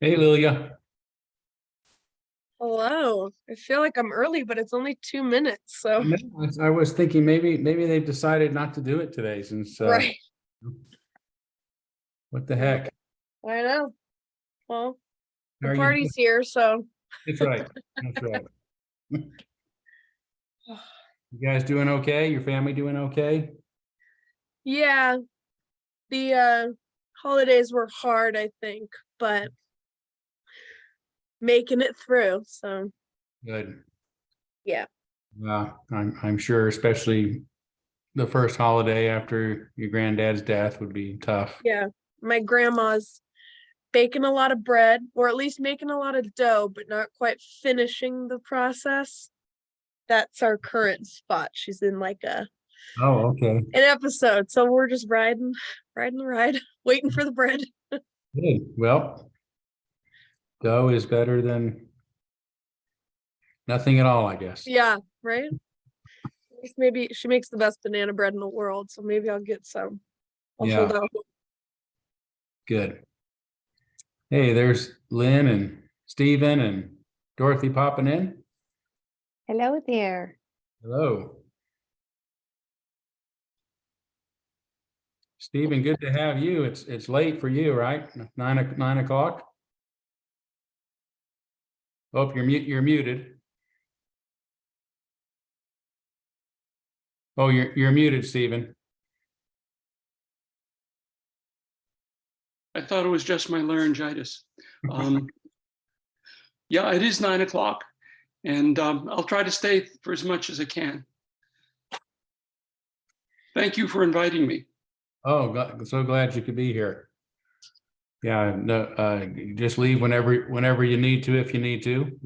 Hey, Lilia. Hello. I feel like I'm early, but it's only 2 minutes. So, No, I was thinking maybe they've decided not to do it today since right. what the Yeah, heck? I know. Well, How the are you doing? party's here. So, That's right. That's right. You guys doing okay? Your family doing okay? yeah, the holidays were hard, I think, but making it through. So, Good. yeah. I'm sure, especially the first holiday after your granddad's death would be tough. Yeah. My grandma's baking a lot of bread, or at least making a lot of dough, but not quite finishing the process. That's our current spot. She's in like Oh, okay. an episode. So we're just riding the ride, waiting for the bread. Good. Well, dough is better than nothing at all, I guess. Yeah, right? Maybe she makes the best banana bread in the world, so maybe I'll get some. I'll hold Yeah, out. good. Hey, there's Lynn and Stephen and Dorothy popping in. Hello there. Hello. Stephen, good to have you. It's late for you, right? 9 o'clock. Oh, you're muted. Oh, you're muted, Stephen. I thought it was just my laryngitis. Yeah, it is 9 o'clock, and I'll try to stay for as much as I can. Thank you for inviting me. Oh, so glad you could be here. Yeah, no, just leave whenever you need to, if you need to.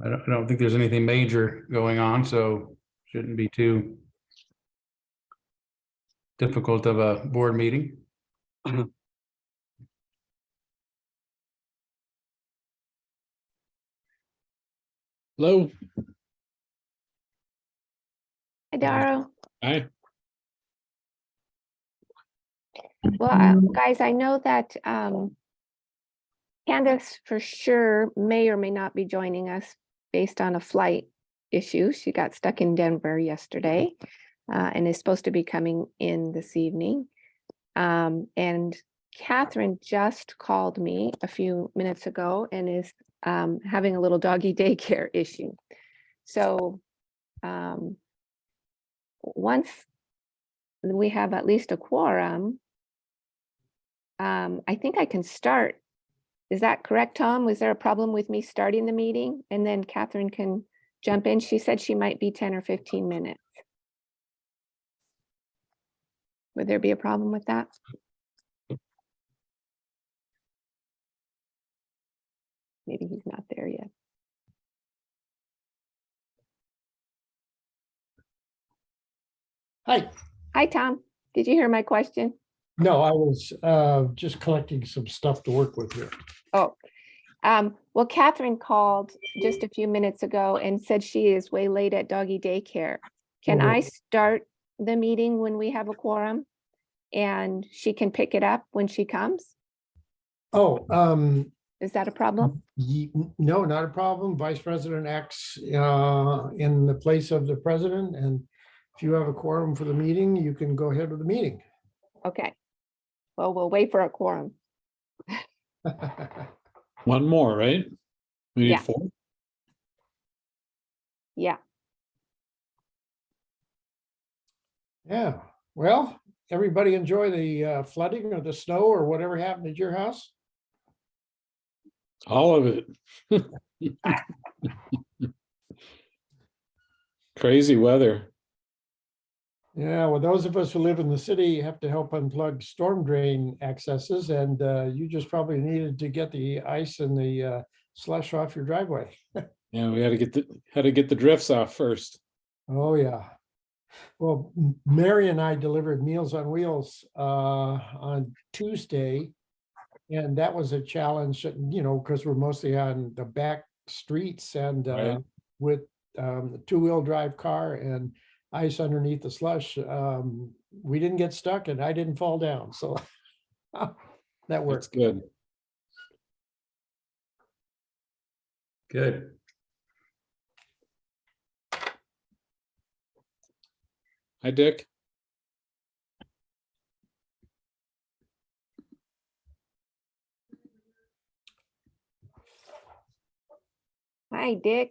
I don't think there's anything major going on, so shouldn't be too difficult of a board meeting. Hello. Hi, Daro. Hi. Well, guys, I know that Candace for sure may or may not be joining us based on a flight issue. She got stuck in Denver yesterday and is supposed to be coming in this evening. And Catherine just called me a few minutes ago and is having a little doggy daycare issue. So once we have at least a quorum, I think I can start. Is that correct, Tom? Was there a problem with me starting the meeting? And then Catherine can jump in. She said she might be 10 or 15 minutes. Would there be a problem with that? Maybe he's not there yet. Hi. Hi, Tom. Did you hear my question? No, I was just collecting some stuff to work with here. Oh, well, Catherine called just a few minutes ago and said she is way late at doggy daycare. Can I start the meeting when we have a quorum? And she can pick it up when she comes? Oh, Is that a problem? no, not a problem. Vice President acts in the place of the president, and if you have a quorum for the meeting, you can go ahead with the meeting. Okay. Well, we'll wait for a quorum. One more, right? We need Yeah. 4. Yeah. Yeah, well, everybody enjoy the flooding or the snow or whatever happened at your house? All of it. Crazy weather. Yeah, well, those of us who live in the city have to help unplug storm drain accesses, and you just probably needed to get the ice and the slush off your driveway. Yeah, we had to get the drifts off first. Oh, yeah. Well, Mary and I delivered Meals on Wheels on Tuesday, and that was a challenge, because we're mostly on the back streets and Right. with the two-wheel drive car and ice underneath the slush. We didn't get stuck and I didn't fall down, so that That's worked. good. Good. Hi, Dick. Hi, Dick.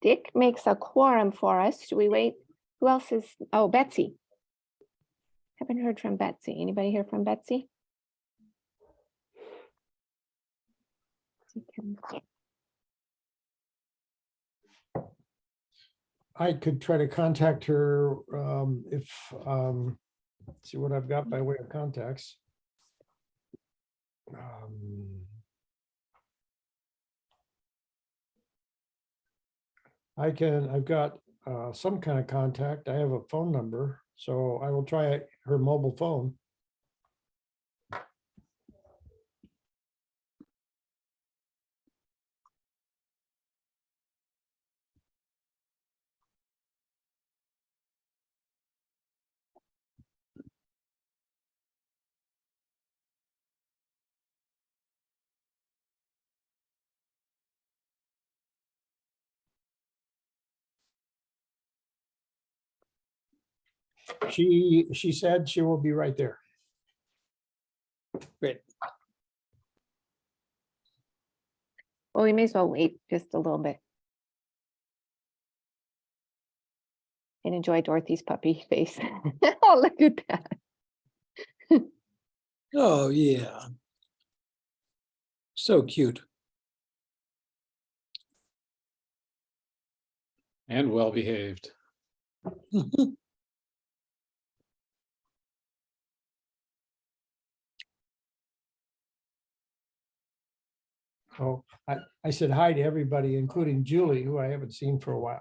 Dick makes a quorum for us. Should we wait? Who else is, oh, Betsy. Haven't heard from Betsy. Anybody hear from Betsy? I could try to contact her if, see what I've got by way of contacts. I've got some kind of contact. I have a phone number, so I will try her mobile phone. She said she will be right there. Great. Well, we may as well wait just a little bit. And enjoy Dorothy's puppy face. Oh, look at that. Oh, yeah. So cute. And well behaved. Oh, I said hi to everybody, including Julie, who I haven't seen for a while.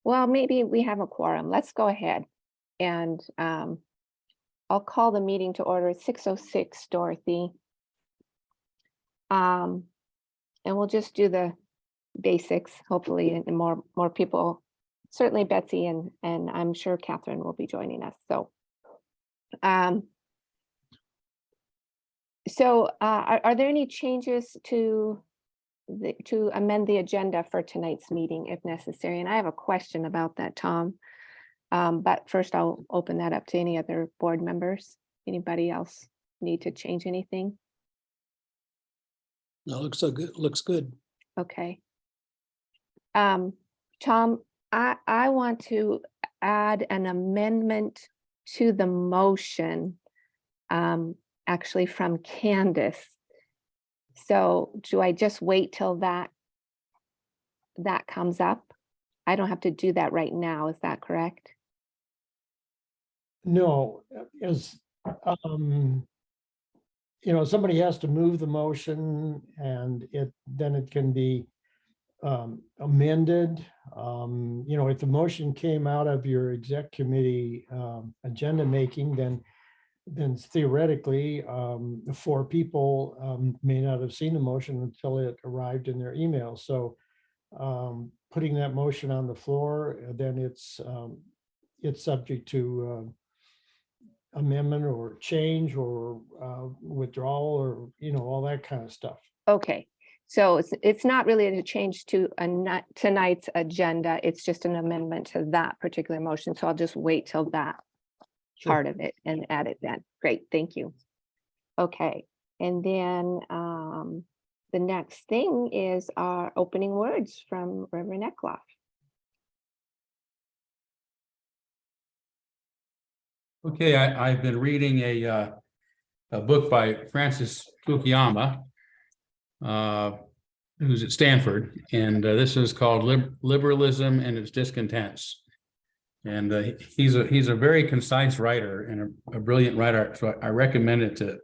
Well, maybe we have a quorum. Let's go ahead. And I'll call the meeting to order at 6:06, Dorothy. And we'll just do the basics, hopefully, and more people, certainly Betsy and I'm sure Catherine will be joining us. So are there any changes to amend the agenda for tonight's meeting if necessary? And I have a question about that, Tom. But first I'll open that up to any other board members. Anybody else need to change anything? No, looks so good. Looks good. Okay. Tom, I want to add an amendment to the motion, actually from Candace. So do I just wait till that comes up? I don't have to do that right now, is that correct? No, as somebody has to move the motion and then it can be amended. If the motion came out of your exec committee agenda making, then theoretically, 4 people may not have seen the motion until it arrived in their email. So putting that motion on the floor, then it's subject to amendment or change or withdrawal or all that kind of stuff. Okay, so it's not really a change to tonight's agenda. It's just an amendment to that particular motion. So I'll just wait till that Sure. part of it and add it then. Great, thank you. Okay, and then the next thing is our opening words from Reverend Eckloff. Okay, I've been reading a book by Francis Fukuyama. who's at Stanford, and this is called Liberalism and Its Discontents. And he's a very concise writer and a brilliant writer. So I recommend it to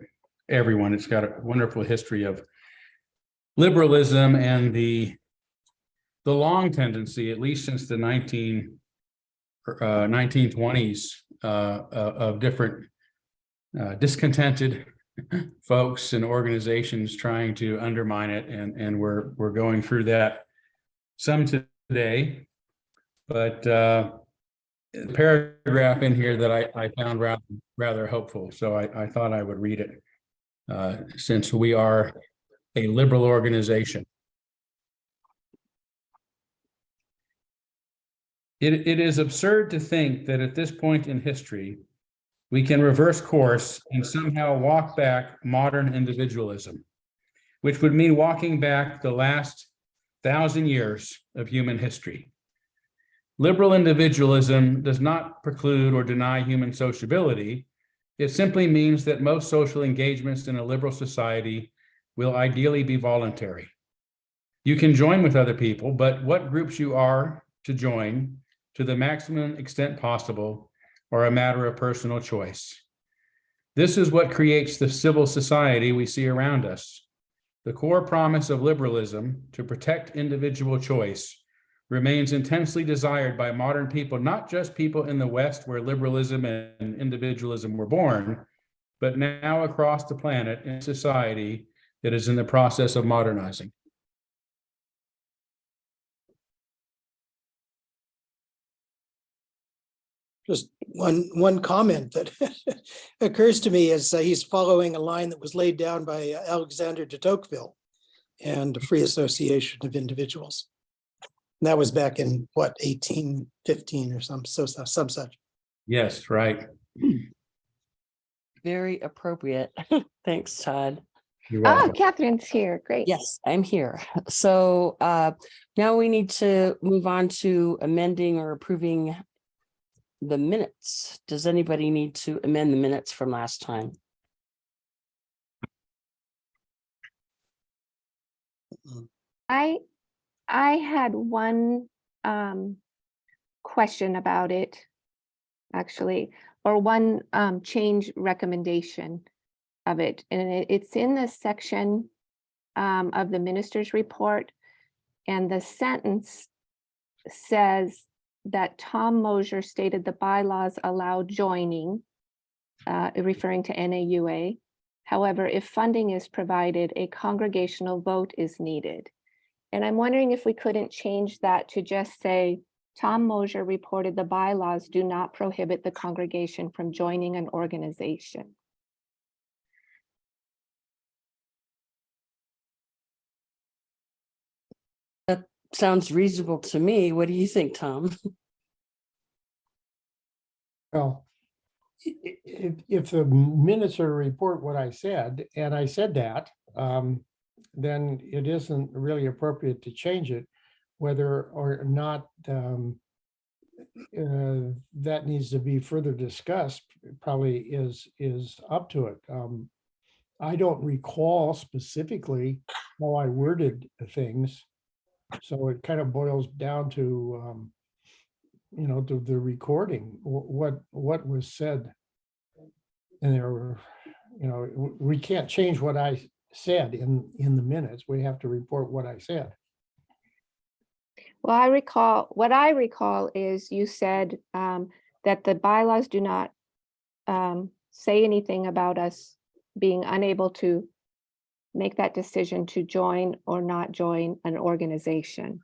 everyone. It's got a wonderful history of liberalism and the long tendency, at least since the 1920s, of different discontented folks and organizations trying to undermine it, and we're going through that some today. But the paragraph in here that I found rather hopeful, so I thought I would read it, since we are a liberal organization. It is absurd to think that at this point in history, we can reverse course and somehow walk back modern individualism, which would mean walking back the last 1,000 years of human history. Liberal individualism does not preclude or deny human sociability. It simply means that most social engagements in a liberal society will ideally be voluntary. You can join with other people, but what groups you are to join to the maximum extent possible are a matter of personal choice. This is what creates the civil society we see around us. The core promise of liberalism to protect individual choice remains intensely desired by modern people, not just people in the West where liberalism and individualism were born, but now across the planet in society that is in the process of modernizing. Just one comment that occurs to me is he's following a line that was laid down by Alexander de Tocqueville and the Free Association of Individuals. And that was back in what, 1815 or some such. Yes, right. Very appropriate. Thanks, Todd. You're Ah, welcome. Catherine's here. Great. Yes, I'm here. So now we need to move on to amending or approving the minutes. Does anybody need to amend the minutes from last time? I had one question about it, actually, or one change recommendation of it. And it's in the section of the minister's report. And the sentence says that Tom Mosier stated the bylaws allow joining, referring to NAUA. However, if funding is provided, a congregational vote is needed. And I'm wondering if we couldn't change that to just say, Tom Mosier reported the bylaws do not prohibit the congregation from joining an organization. That sounds reasonable to me. What do you think, Tom? Well, if the minutes are to report what I said, and I said that, then it isn't really appropriate to change it, whether or not that needs to be further discussed probably is up to it. I don't recall specifically how I worded things, so it kind of boils down to to the recording, what was said. And there were, we can't change what I said in the minutes. We have to report what I said. Well, what I recall is you said that the bylaws do not say anything about us being unable to make that decision to join or not join an organization.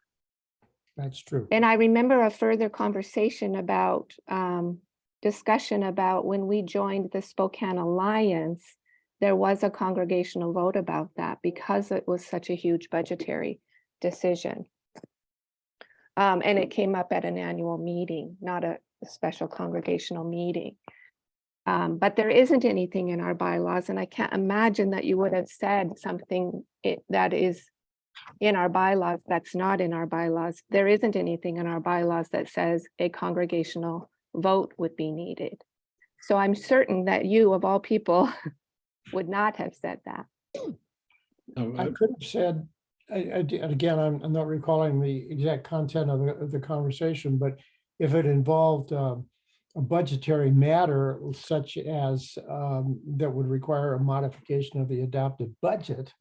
That's true. And I remember a further conversation about discussion about when we joined the Spokane Alliance, there was a congregational vote about that because it was such a huge budgetary decision. And it came up at an annual meeting, not a special congregational meeting. But there isn't anything in our bylaws, and I can't imagine that you would have said something that is in our bylaws that's not in our bylaws. There isn't anything in our bylaws that says a congregational vote would be needed. So I'm certain that you, of all people, would not have said that. I could have said Again, I'm not recalling the exact content of the conversation, but if it involved a budgetary matter such as that would require a modification of the adopted budget,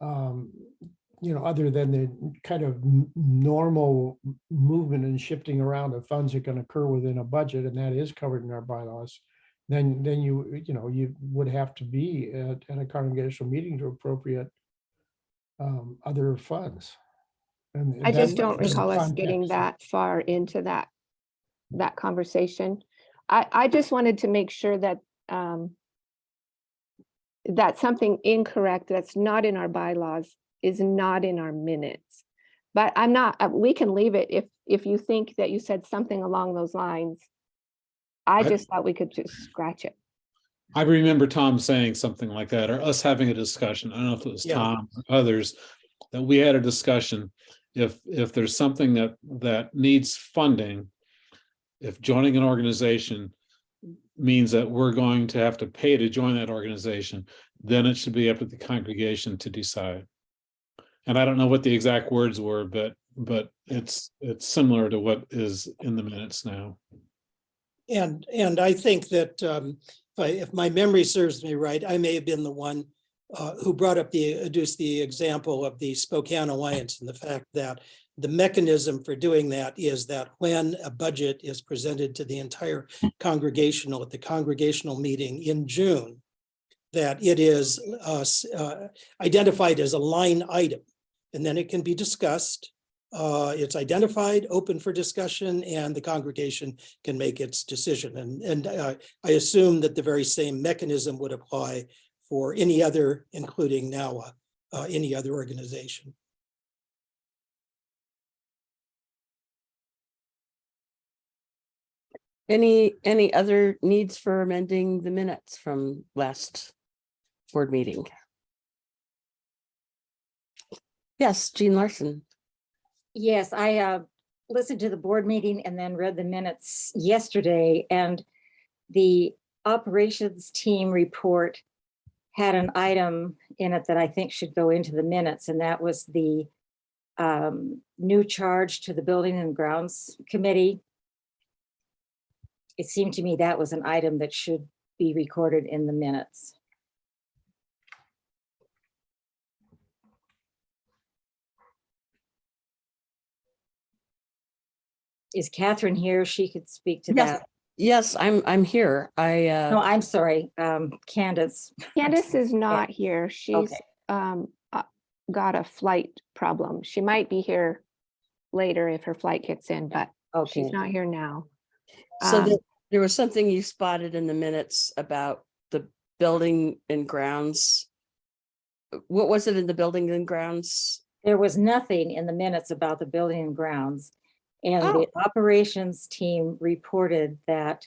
other than the kind of normal movement and shifting around of funds that can occur within a budget, and that is covered in our bylaws, then you would have to be at a congregational meeting to appropriate other funds. And I just that- don't that's the recall us getting context. that far into that conversation. I just wanted to make sure that that something incorrect that's not in our bylaws is not in our minutes. But I'm not, we can leave it if you think that you said something along those lines. I just thought we could just scratch it. I remember Tom saying something like that, or us having a discussion. I don't know if it was Yeah. Tom or others, that we had a discussion. If there's something that needs funding, if joining an organization means that we're going to have to pay to join that organization, then it should be up to the congregation to decide. And I don't know what the exact words were, but it's similar to what is in the minutes now. And I think that if my memory serves me right, I may have been the one who adduced the example of the Spokane Alliance and the fact that the mechanism for doing that is that when a budget is presented to the entire congregational at the congregational meeting in June, that it is identified as a line item, and then it can be discussed. It's identified, open for discussion, and the congregation can make its decision. And I assume that the very same mechanism would apply for any other, including NAWA, any other organization. Any other needs for amending the minutes from last board meeting? Yes, Jean Larson. Yes, I listened to the board meeting and then read the minutes yesterday, and the operations team report had an item in it that I think should go into the minutes, and that was the new charge to the Building and Grounds Committee. It seemed to me that was an item that should be recorded in the minutes. Is Catherine here? She could speak to Yes. that. Yes, I'm here. No, I'm sorry, Candace. Candace is not here. She's Okay. got a flight problem. She might be here later if her flight gets in, but Okay. she's not here now. So there was something you spotted in the minutes about the building and grounds. What was it in the building and grounds? There was nothing in the minutes about the building and grounds. And Oh. the operations team reported that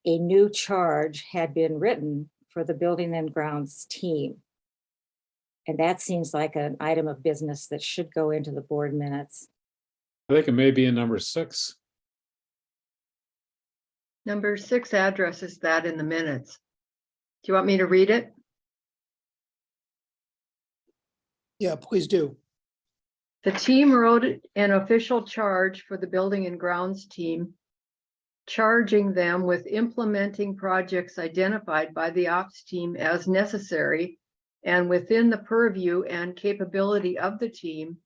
a new charge had been written for the building and grounds team. And that seems like an item of business that should go into the board minutes. I think it may be in number 6. Number 6 addresses that in the minutes. Do you want me to read it? Yeah, please do. The team wrote an official charge for the building and grounds team, charging them with implementing projects identified by the ops team as necessary and within the purview and capability of the team,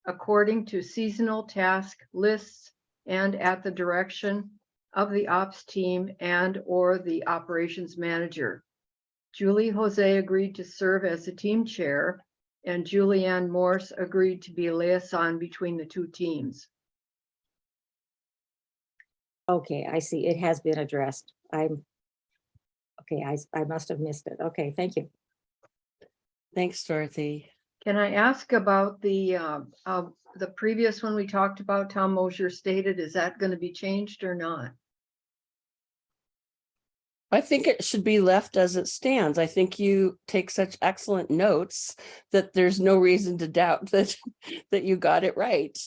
according to seasonal task lists and at the direction of the ops team and or the operations manager. Julie Jose agreed to serve as the team chair, and Julianne Morse agreed to be a liaison between the two teams. Okay, I see. It has been addressed. I must have missed it. Okay, thank you. Thanks, Dorothy. Can I ask about the previous one we talked about, Tom Mosier stated, is that going to be changed or not? I think it should be left as it stands. I think you take such excellent notes that there's no reason to doubt that you got it right.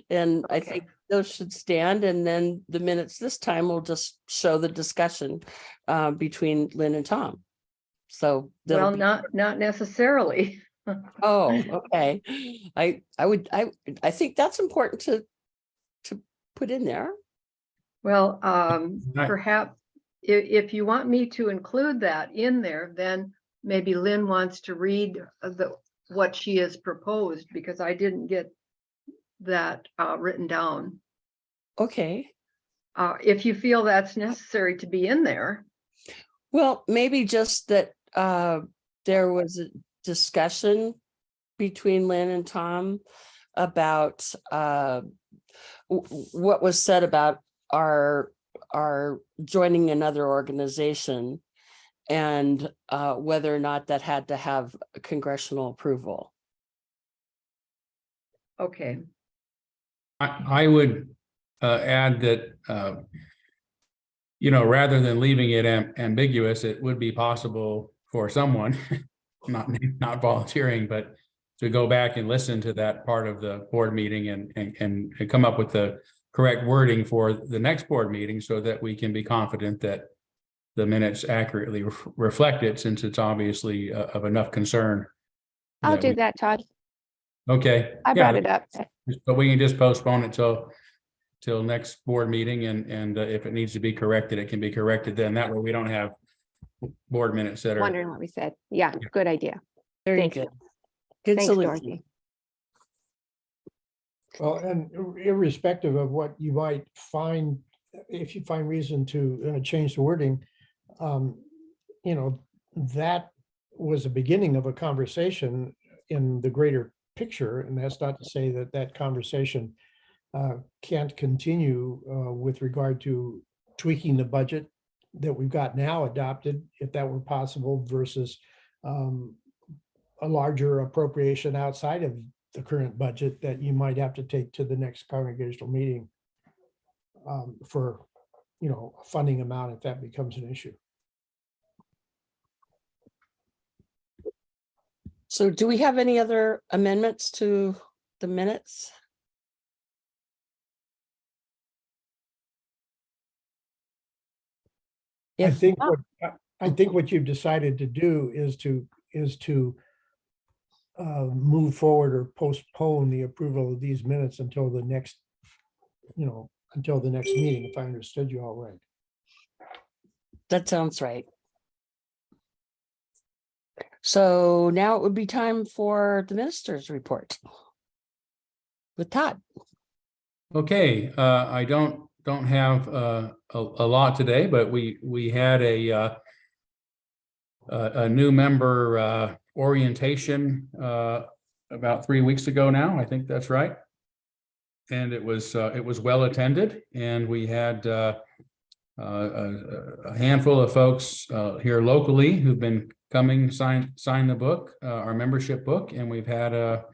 And I think those should stand, and then the minutes this time will just show the discussion between Lynn and Tom. So Well, not necessarily. Oh, okay. I think that's important to put in there. Well, Right. perhaps if you want me to include that in there, then maybe Lynn wants to read what she has proposed, because I didn't get that written down. Okay. If you feel that's necessary to be in there. Well, maybe just that there was a discussion between Lynn and Tom about what was said about our joining another organization, and whether or not that had to have congressional approval. Okay, I would add that, rather than leaving it ambiguous, it would be possible for someone, not volunteering, but to go back and listen to that part of the board meeting and come up with the correct wording for the next board meeting, so that we can be confident that the minutes accurately reflect it, since it's obviously of enough concern. I'll do that, Todd. Okay. I Yeah, brought it up. but we can just postpone it till next board meeting, and if it needs to be corrected, it can be corrected then. That way we don't have board minutes that are. Wondering what we said. Yeah, good idea. Very Thank good. you. Good Thanks, solution. Dorothy. Well, and irrespective of what you might find, if you find reason to change the wording, that was a beginning of a conversation in the greater picture. And that's not to say that that conversation can't continue with regard to tweaking the budget that we've got now adopted, if that were possible, versus a larger appropriation outside of the current budget that you might have to take to the next congregational meeting for, a funding amount, if that becomes an issue. So do we have any other amendments to the minutes? I If think not, what you've decided to do is to move forward or postpone the approval of these minutes until the next, until the next meeting, if I understood you all right. that sounds right. So now it would be time for the minister's report with Todd. Okay, I don't have a lot today, but we had a new member orientation about 3 weeks ago now. I think that's right. And it was well attended, and we had a handful of folks here locally who've been coming sign the book, our membership book, and we've had a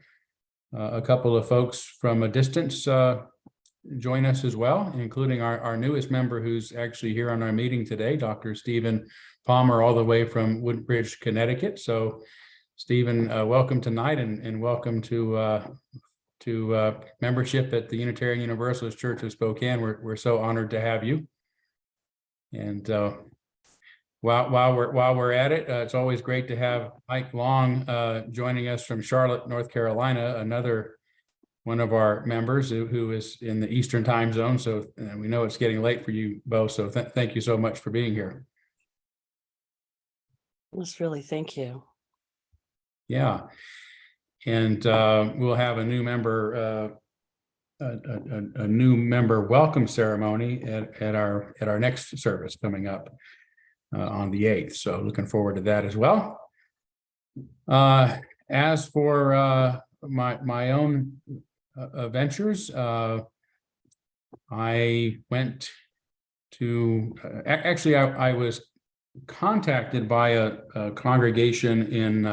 couple of folks from a distance join us as well, including our newest member, who's actually here on our meeting today, Dr. Stephen Palmer, all the way from Woodbridge, Connecticut. So Stephen, welcome tonight, and welcome to membership at the Unitarian Universalist Church of Spokane. We're so honored to have you. And while we're at it, it's always great to have Mike Long joining us from Charlotte, North Carolina, another one of our members who is in the Eastern time zone. So we know it's getting late for you both. So thank you so much for being here. Let's really thank you. Yeah. And we'll have a new member, a new member welcome ceremony at our next service coming up on the 8th. So looking forward to that as well. As for my own ventures, I went to actually I was contacted by a congregation in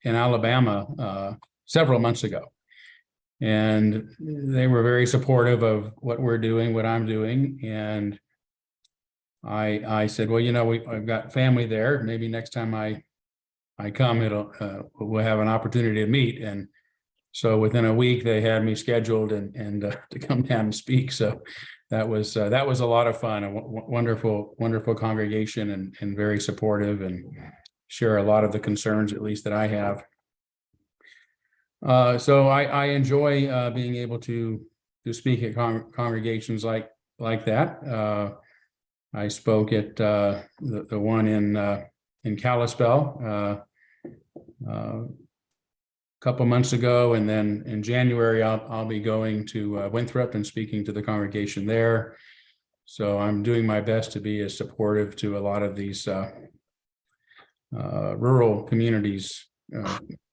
Alabama several months ago, and they were very supportive of what we're doing, what I'm doing, and I said, well, I've got family there. Maybe next time I come, we'll have an opportunity to meet. And so within a week, they had me scheduled and to come down and speak. So that was a lot of fun. A wonderful congregation, and very supportive, and share a lot of the concerns, at least that I have. So I enjoy being able to speak at congregations like that. I spoke at the one in Kalispell a couple months ago, and then in January I'll be going to Winthrop and speaking to the congregation there. So I'm doing my best to be as supportive to a lot of these rural communities,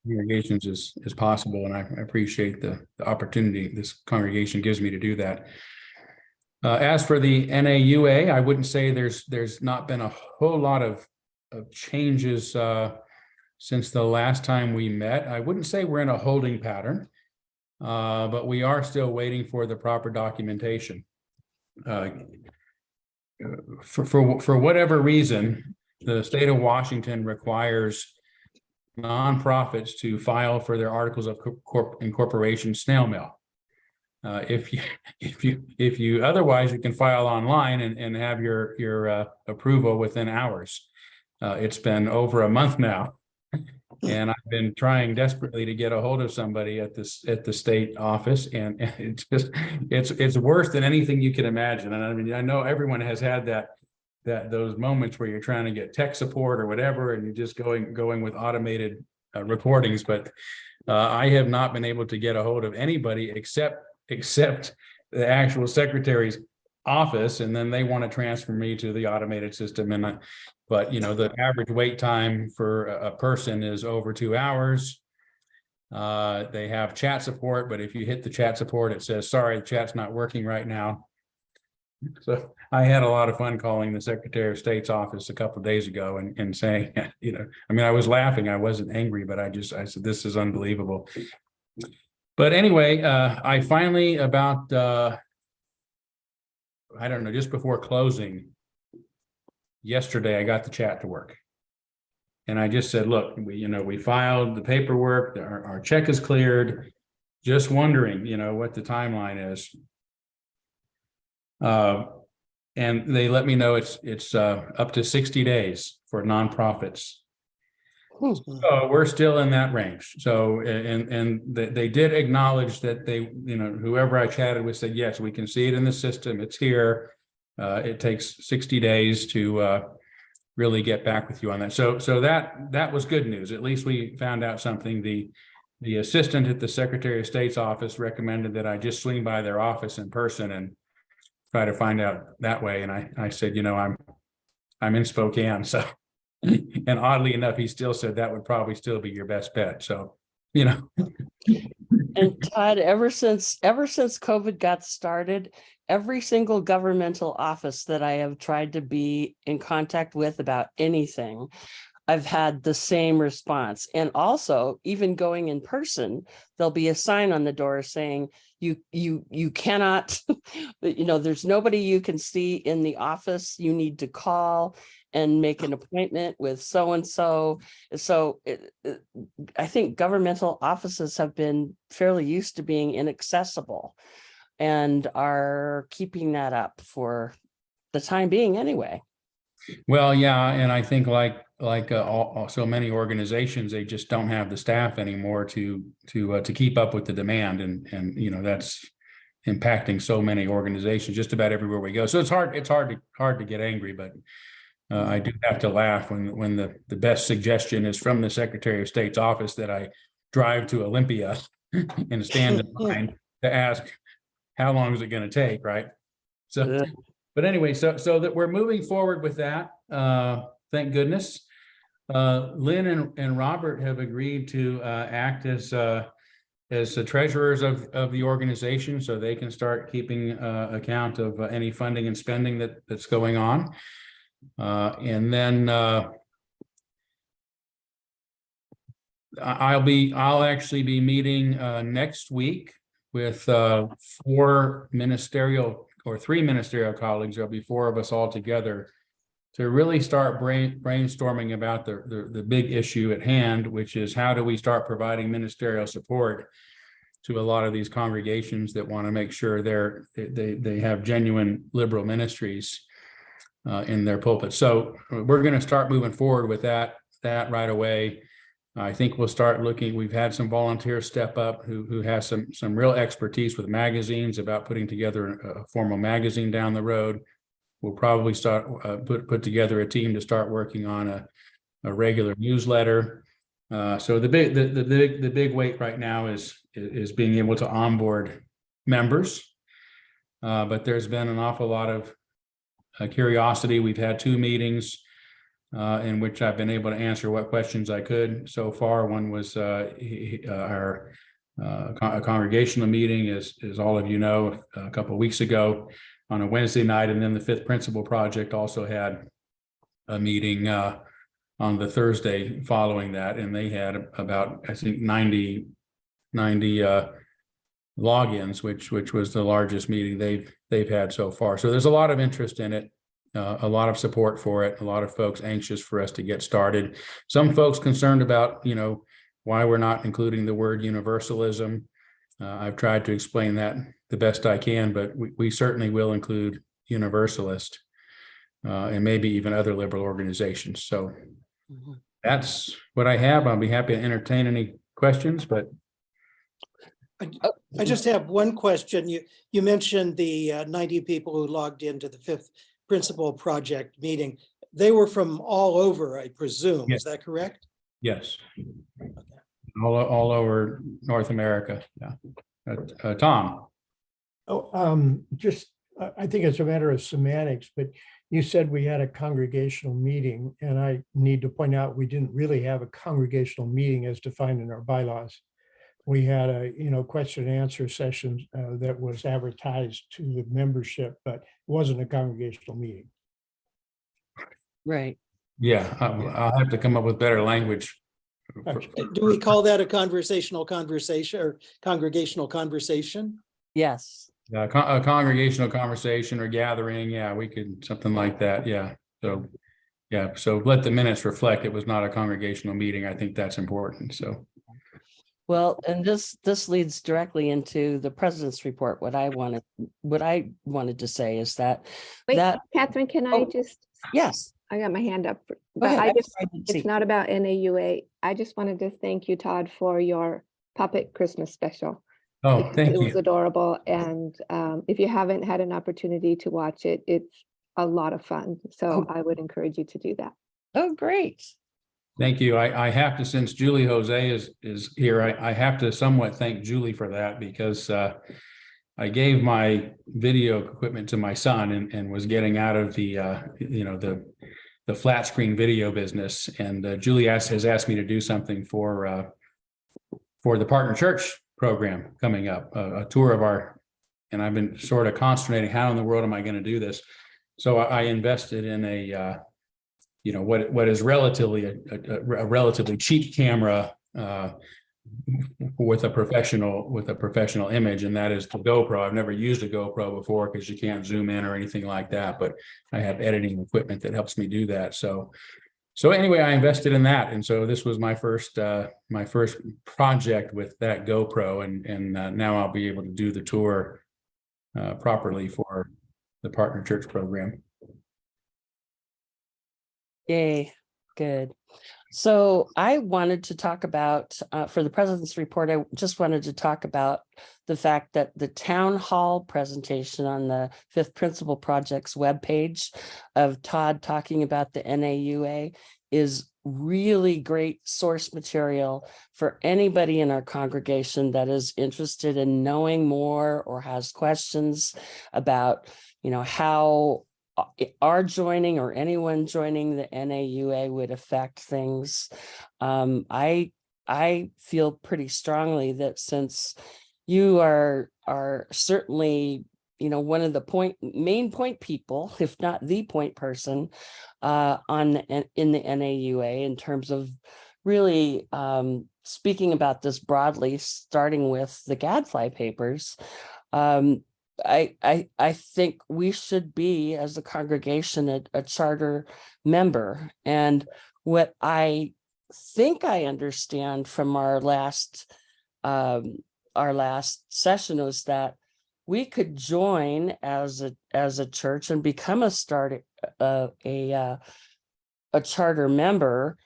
congregations as possible, and I appreciate the opportunity this congregation gives me to do that. As for the NAUA, I wouldn't say there's not been a whole lot of changes since the last time we met. I wouldn't say we're in a holding pattern, but we are still waiting for the proper documentation. For whatever reason, the state of Washington requires nonprofits to file for their articles of incorporation snail mail. If you otherwise, you can file online and have your approval within hours. It's been over a month now, and I've been trying desperately to get a hold of somebody at the state office, and it's worse than anything you can imagine. And I mean, I know everyone has had those moments where you're trying to get tech support or whatever, and you're just going with automated recordings. But I have not been able to get a hold of anybody except the actual secretary's office, and then they want to transfer me to the automated system. And but the average wait time for a person is over 2 hours. They have chat support, but if you hit the chat support, it says, sorry, the chat's not working right now. So I had a lot of fun calling the Secretary of State's office a couple of days ago and saying, I mean, I was laughing, I wasn't angry, but I said, this is unbelievable. But anyway, I finally about, I don't know, just before closing yesterday, I got the chat to work. And I just said, look, we filed the paperwork, our check is cleared, just wondering, what the timeline is. And they let me know it's up to 60 days for nonprofits. So we're still in that range. So, and they did acknowledge that whoever I chatted with said, yes, we can see it in the system. It's here. It takes 60 days to really get back with you on that. So that was good news. At least we found out something. The assistant at the Secretary of State's office recommended that I just swing by their office in person and try to find out that way. And I said, I'm in Spokane. So, and oddly enough, he still said that would probably still be your best bet. So, And Todd, ever since COVID got started, every single governmental office that I have tried to be in contact with about anything, I've had the same response. And also, even going in person, there'll be a sign on the door saying you cannot, there's nobody you can see in the office. You need to call and make an appointment with so-and-so. So I think governmental offices have been fairly used to being inaccessible and are keeping that up for the time being anyway. Well, yeah, and I think like so many organizations, they just don't have the staff anymore to keep up with the demand, and that's impacting so many organizations just about everywhere we go. So it's hard to get angry, but I do have to laugh when the best suggestion is from the Secretary of State's office that I drive to Olympia and stand in line to ask how long is it going to take, right? So. But anyway, so that we're moving forward with that. Thank goodness. Lynn and Robert have agreed to act as the treasurers of the organization, so they can start keeping account of any funding and spending that's going on. And then I'll actually be meeting next week with 3 ministerial colleagues. There'll be 4 of us all together to really start brainstorming about the big issue at hand, which is how do we start providing ministerial support to a lot of these congregations that want to make sure they have genuine liberal ministries in their pulpits. So we're going to start moving forward with that right away. I think we'll start looking, we've had some volunteers step up who has some real expertise with magazines about putting together a formal magazine down the road. We'll probably start put together a team to start working on a regular newsletter. So the big weight right now is being able to onboard members. But there's been an awful lot of curiosity. We've had 2 meetings in which I've been able to answer what questions I could so far. One was our congregational meeting, as all of you know, a couple of weeks ago on a Wednesday night, and then the Fifth Principle Project also had a meeting on the Thursday following that, and they had about, I think, 90 logins, which was the largest meeting they've had so far. So there's a lot of interest in it. A lot of support for it, a lot of folks anxious for us to get started. Some folks concerned about, why we're not including the word universalism. I've tried to explain that the best I can, but we certainly will include universalist and maybe even other liberal organizations. So that's what I have. I'll be happy to entertain any questions, but. I just have one question. You mentioned the 90 people who logged into the Fifth Principle Project meeting. They were from all over, I presume. Yes. Is that correct? Yes. All over North America. Yeah. Tom. Oh, I think it's a matter of semantics, but you said we had a congregational meeting, and I need to point out we didn't really have a congregational meeting as defined in our bylaws. We had a, question and answer session that was advertised to the membership, but it wasn't a congregational meeting. Right. Yeah, I'll have to come up with better language. Do we call that a conversational conversation or congregational conversation? Yes. A congregational conversation or gathering. Yeah, we could, something like that. Yeah. So, yeah. So let the minutes reflect it was not a congregational meeting. I think that's important. So. Well, and this leads directly into the president's report. What I wanted to say is that Wait, Catherine, can I Oh, just? yes. I got my hand up, Go but ahead. it's not about NAUA. I just wanted to thank you, Todd, for your puppet Christmas special. Oh, thank It was you. adorable. And if you haven't had an opportunity to watch it, it's a lot of fun. So I would encourage you to do that. Oh, great. Thank you. I have to, since Julie Jose is here, I have to somewhat thank Julie for that, because I gave my video equipment to my son and was getting out of the the flat screen video business. And Julie has asked me to do something for the partner church program coming up, a tour of our, and I've been sort of consternating, how in the world am I going to do this? So I invested in a what is relatively a relatively cheap camera with a professional image, and that is the GoPro. I've never used a GoPro before because you can't zoom in or anything like that, but I have editing equipment that helps me do that. So anyway, I invested in that, and so this was my first project with that GoPro, and now I'll be able to do the tour properly for the partner church program. Yay, good. So I wanted to talk about, for the president's report, I just wanted to talk about the fact that the town hall presentation on the Fifth Principle Project's webpage of Todd talking about the NAUA is really great source material for anybody in our congregation that is interested in knowing more or has questions about, how our joining or anyone joining the NAUA would affect things. I feel pretty strongly that since you are certainly, one of the main point people, if not the point person, in the NAUA in terms of really speaking about this broadly, starting with the Gadfly papers. I think we should be, as a congregation, a charter member. And what I think I understand from our last session was that we could join as a church and become a charter member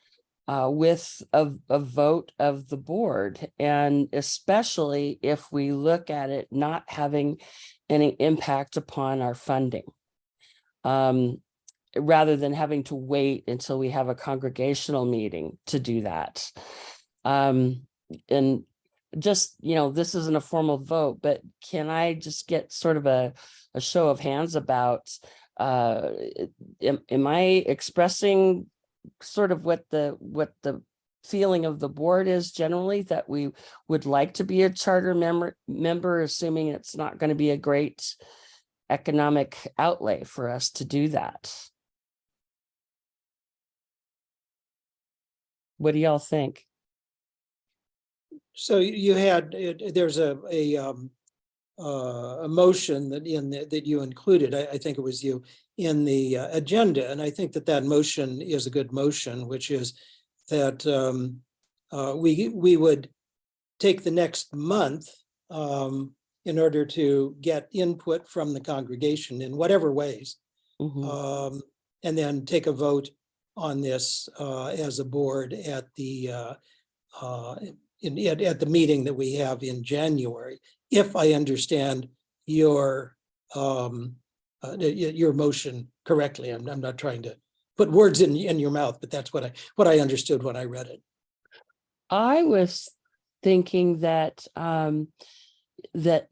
with a vote of the board, and especially if we look at it not having any impact upon our funding. Rather than having to wait until we have a congregational meeting to do that. And just, this isn't a formal vote, but can I just get sort of a show of hands about, am I expressing sort of what the feeling of the board is generally, that we would like to be a charter member, assuming it's not going to be a great economic outlay for us to do that? What do y'all think? So you had, there's a motion that you included, I think it was you, in the agenda. And I think that motion is a good motion, which is that we would take the next month in order to get input from the congregation in whatever ways. And then take a vote on this as a board at the at the meeting that we have in January, if I understand your motion correctly. I'm not trying to put words in your mouth, but that's what I understood when I read it. I was thinking that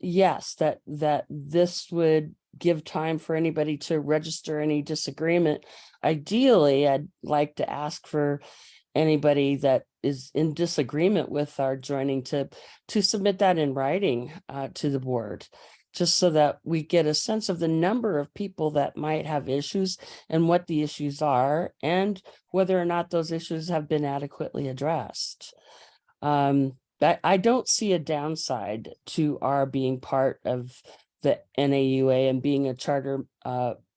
yes, that this would give time for anybody to register any disagreement. Ideally, I'd like to ask for anybody that is in disagreement with our joining to submit that in writing to the board, just so that we get a sense of the number of people that might have issues and what the issues are, and whether or not those issues have been adequately addressed. I don't see a downside to our being part of the NAUA and being a charter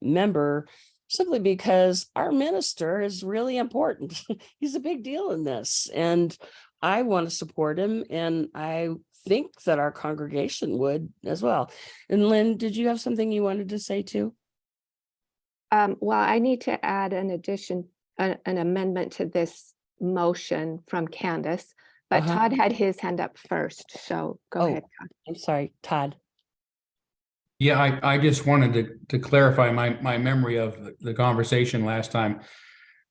member, simply because our minister is really important. He's a big deal in this, and I want to support him, and I think that our congregation would as well. And Lynn, did you have something you wanted to say too? Well, I need to add an amendment to this motion from Candace, but Todd had his hand up first, so go ahead, Todd. I'm sorry, Todd. Yeah, I just wanted to clarify my memory of the conversation last time.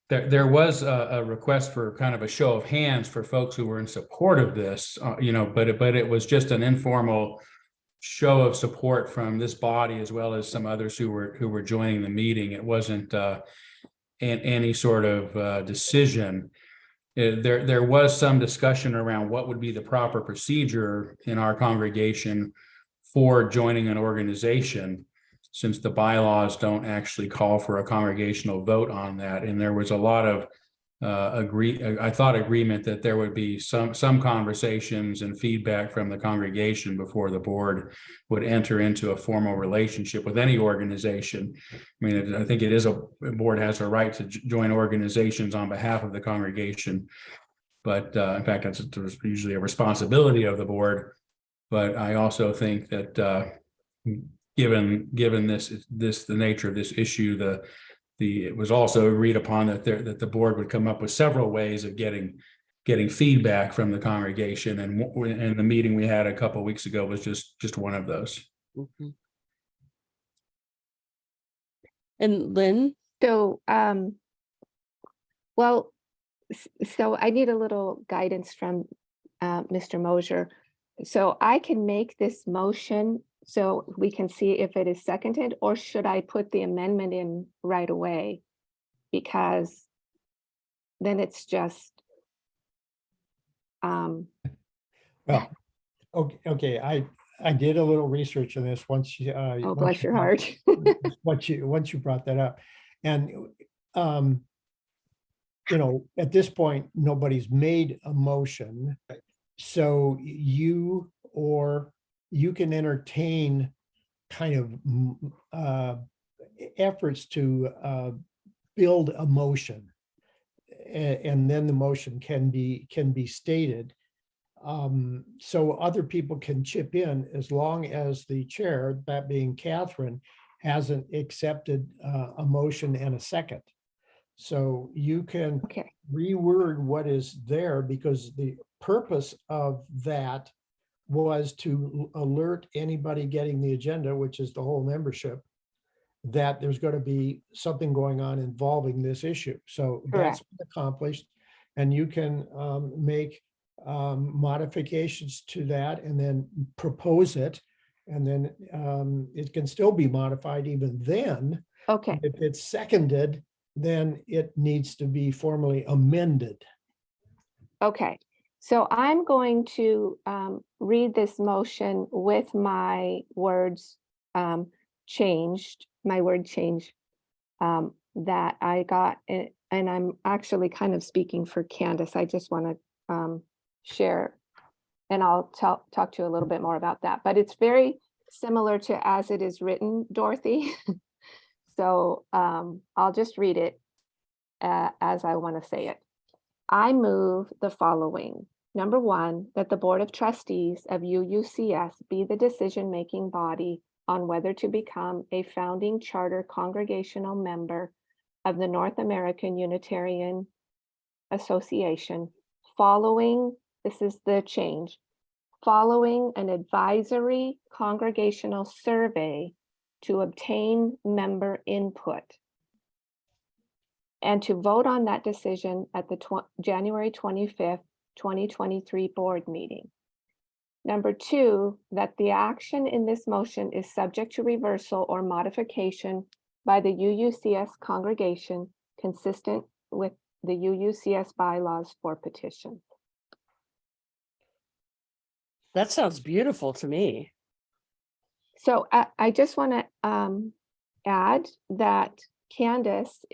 There was a request for kind of a show of hands for folks who were in support of this, but it was just an informal show of support from this body as well as some others who were joining the meeting. It wasn't any sort of decision. There was some discussion around what would be the proper procedure in our congregation for joining an organization, since the bylaws don't actually call for a congregational vote on that. And there was a lot of agreement that there would be some conversations and feedback from the congregation before the board would enter into a formal relationship with any organization. I mean, I think a board has a right to join organizations on behalf of the congregation, but in fact, that's usually a responsibility of the board. But I also think that given the nature of this issue, it was also agreed upon that the board would come up with several ways of getting feedback from the congregation, and the meeting we had a couple of weeks ago was just one of those. And Lynn? So, so I need a little guidance from Mr. Mosier. So I can make this motion so we can see if it is seconded, or should I put the amendment in right away? Because then it's just. Well, okay. I did a little research on this once you. Oh, bless your heart. once you brought that up, and at this point nobody's made a motion, so you can entertain kind of efforts to build a motion, and then the motion can be stated. So other people can chip in, as long as the chair, that being Catherine, hasn't accepted a motion and a second. So you can Okay, reword what is there, because the purpose of that was to alert anybody getting the agenda, which is the whole membership, that there's going to be something going on involving this issue. So that's Correct. been accomplished. And you can make modifications to that and then propose it. And then it can still be modified even then. okay, If it's seconded, then it needs to be formally amended. okay. So I'm going to read this motion with my words changed, my word change that I got, and I'm actually kind of speaking for Candace. I just want to share, and I'll talk to you a little bit more about that. But it's very similar to as it is written, Dorothy. So I'll just read it as I want to say it. I move the following. Number one, that the Board of Trustees of UUCS be the decision-making body on whether to become a founding charter congregational member of the North American Unitarian Association, following, this is the change, following an advisory congregational survey to obtain member input, and to vote on that decision at the January 25th, 2023 board meeting. Number two, that the action in this motion is subject to reversal or modification by the UUCS congregation consistent with the UUCS bylaws for petition. That sounds beautiful to me. So I just want to add that Candace,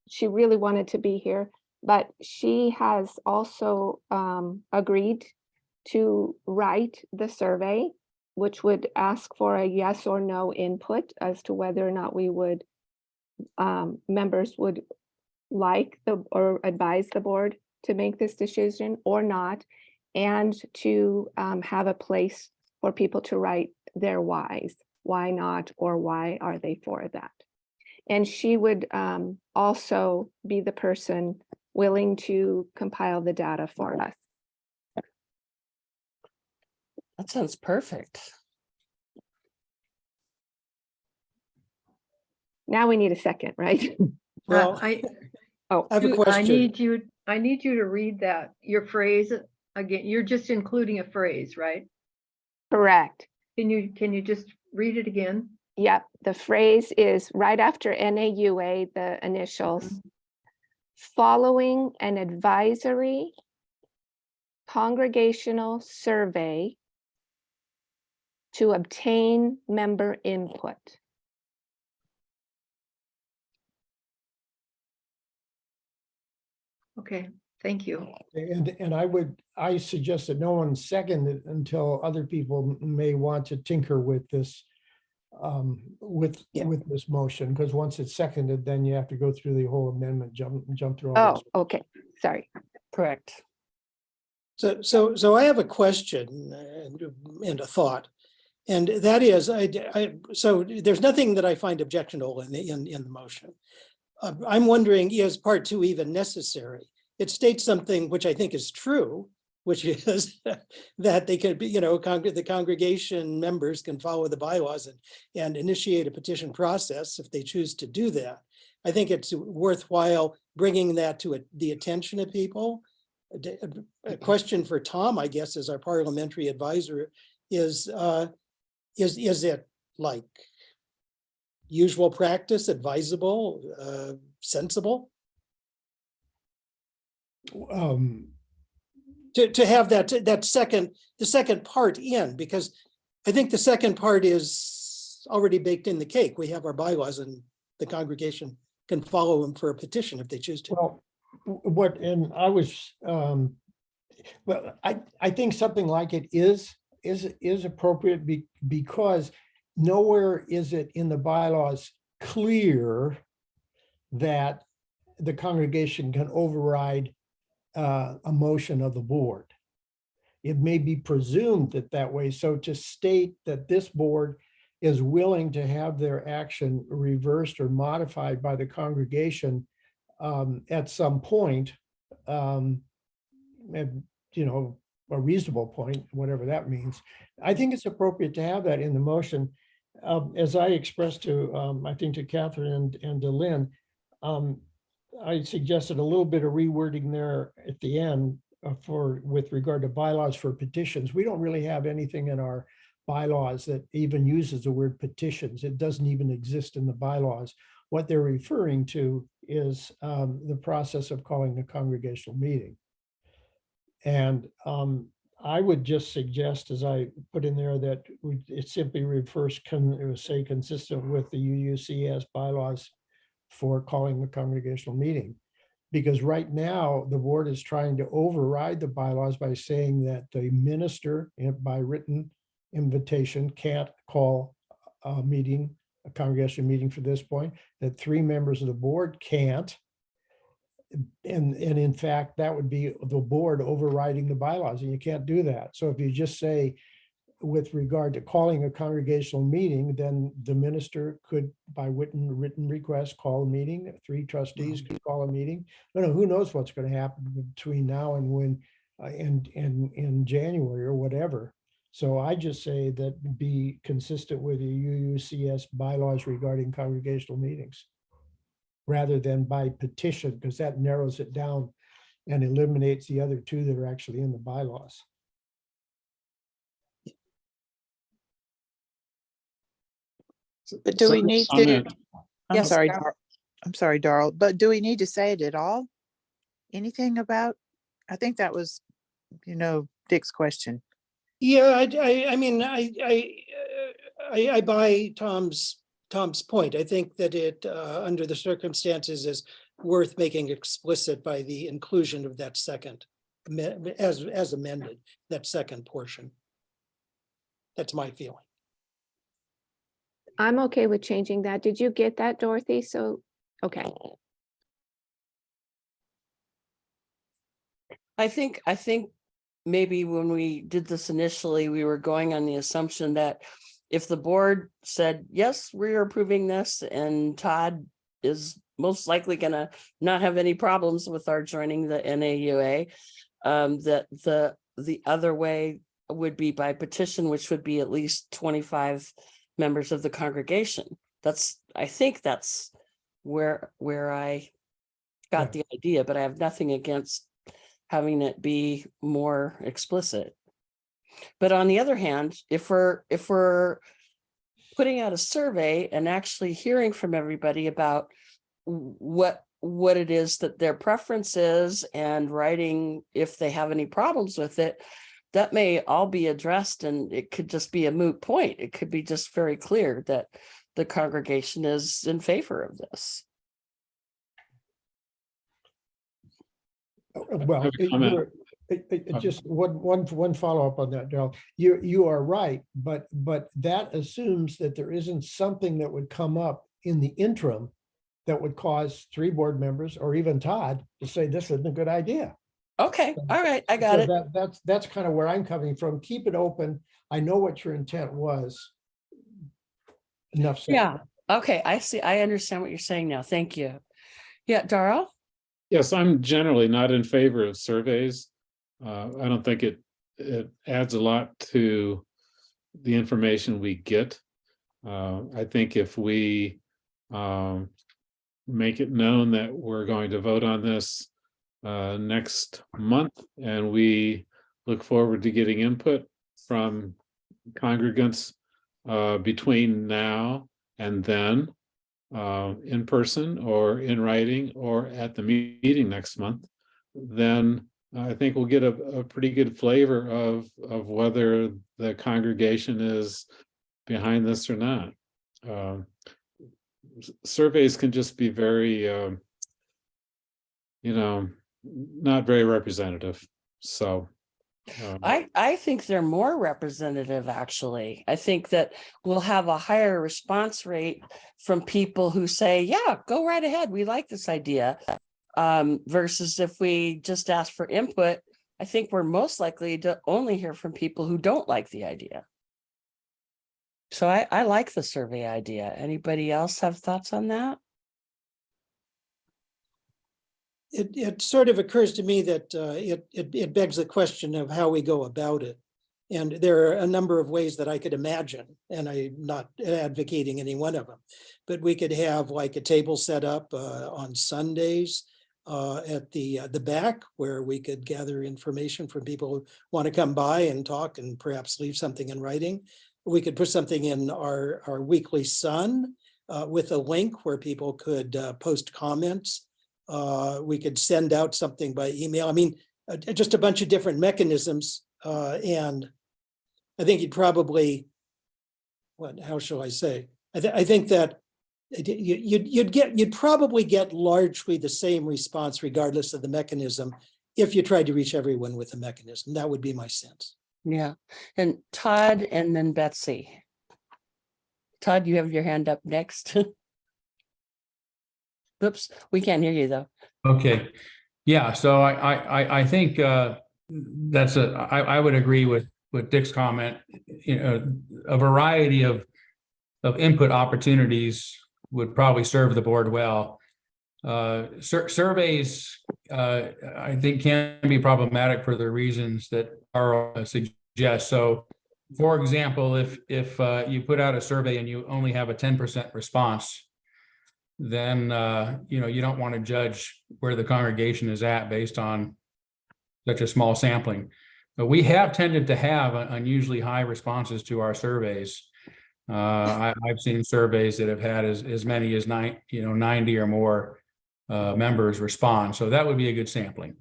she really wanted to be here, but she has also agreed to write the survey, which would ask for a yes or no input as to whether or not we would, members would like or advise the board to make this decision or not, and to have a place for people to write their whys, why not, or why are they for that. And she would also be the person willing to compile the data for us. That sounds perfect. Now we need a second, right? Well, I Oh, I have a I question. need you to read that, your phrase again. You're just including a phrase, right? correct. Can you just read it again? Yep, the phrase is right after NAUA, the initials, following an advisory congregational survey to obtain member input. Okay, thank you. And I suggest that no one second it until other people may want to tinker with this, with this motion, because once it's seconded, then you have to go through the whole amendment, jump through all Oh, those. okay, sorry. Correct. So I have a question and a thought. And that is, so there's nothing that I find objectionable in the motion. I'm wondering, is part two even necessary? It states something which I think is true, which is that they could be, the congregation members can follow the bylaws and initiate a petition process if they choose to do that. I think it's worthwhile bringing that to the attention of people. A question for Tom, I guess, as our parliamentary advisor is it like usual practice, advisable, sensible? To have the second part in, because I think the second part is already baked in the cake. We have our bylaws and the congregation can follow them for a petition if they choose to. Well, and I was, well, I think something like it is appropriate because nowhere is it in the bylaws clear that the congregation can override a motion of the board. It may be presumed that way. So to state that this board is willing to have their action reversed or modified by the congregation at some point, and, you know, a reasonable point, whatever that means. I think it's appropriate to have that in the motion. As I expressed to, I think to Catherine and to Lynn, I suggested a little bit of rewording there at the end with regard to bylaws for petitions. We don't really have anything in our bylaws that even uses the word petitions. It doesn't even exist in the bylaws. What they're referring to is the process of calling a congregational meeting. And I would just suggest, as I put in there, that it simply refers, say consistent with the UUCS bylaws for calling the congregational meeting. Because right now, the board is trying to override the bylaws by saying that the minister, by written invitation, can't call a meeting, a congregational meeting for this point, that 3 members of the board can't. And in fact, that would be the board overriding the bylaws, and you can't do that. So if you just say, with regard to calling a congregational meeting, then the minister could, by written request, call a meeting. 3 trustees could call a meeting. But who knows what's going to happen between now and when, in January or whatever. So I just say that be consistent with the UUCS bylaws regarding congregational meetings, rather than by petition, because that narrows it down and eliminates the other 2 that are actually in the bylaws. But do we need to, Comment. I'm Yes, sorry, Darrell. I'm sorry, Darrell, but do we need to say it at all? Anything about, I think that was, Dick's question. Yeah, I mean, I buy Tom's point. I think that it, under the circumstances, is worth making explicit by the inclusion of that second, as amended, that second portion. That's my feeling. I'm okay with changing that. Did you get that, Dorothy? So, okay. I think maybe when we did this initially, we were going on the assumption that if the board said, yes, we're approving this, and Todd is most likely gonna not have any problems with our joining the NAUA, that the other way would be by petition, which would be at least 25 members of the congregation. I think that's where I got the idea, but I have nothing against having it be more explicit. But on the other hand, if we're putting out a survey and actually hearing from everybody about what it is that their preference is, and writing if they have any problems with it, that may all be addressed, and it could just be a moot point. It could be just very clear that the congregation is in favor of this. Well, have a comment. just one follow-up on that, Darrell. You are right, but that assumes that there isn't something that would come up in the interim that would cause 3 board members or even Todd to say this isn't a good idea. Okay, all right, I got it. That's kind of where I'm coming from. Keep it open. I know what your intent was. Enough said. Yeah, okay, I see. I understand what you're saying now. Thank you. Yeah, Darrell? Yes, I'm generally not in favor of surveys. I don't think it adds a lot to the information we get. I think if we make it known that we're going to vote on this next month, and we look forward to getting input from congregants between now and then, in person or in writing or at the meeting next month, then I think we'll get a pretty good flavor of whether the congregation is behind this or not. Surveys can just be very, not very representative. So I think they're more representative, actually. I think that we'll have a higher response rate from people who say, yeah, go right ahead, we like this idea. Versus if we just ask for input, I think we're most likely to only hear from people who don't like the idea. So I like the survey idea. Anybody else have thoughts on that? it sort of occurs to me that it begs the question of how we go about it. And there are a number of ways that I could imagine, and I'm not advocating any one of them, but we could have like a table set up on Sundays at the back where we could gather information from people who want to come by and talk and perhaps leave something in writing. We could put something in our weekly Sun with a link where people could post comments. We could send out something by email. I mean, just a bunch of different mechanisms. And I think you'd probably, how shall I say? I think that you'd probably get largely the same response regardless of the mechanism if you tried to reach everyone with a mechanism. That would be my sense. Yeah. And Todd and then Betsy. Todd, you have your hand up next. Oops, we can't hear you though. Okay, yeah, so I think I would agree with Dick's comment. You know, a variety of input opportunities would probably serve the board well. Surveys, I think, can be problematic for the reasons that Carl suggests. So, for example, if you put out a survey and you only have a 10% response, then you know, you don't want to judge where the congregation is at based on such a small sampling. But we have tended to have unusually high responses to our surveys. I've seen surveys that have had as many as 90 or more members respond. So that would be a good sampling.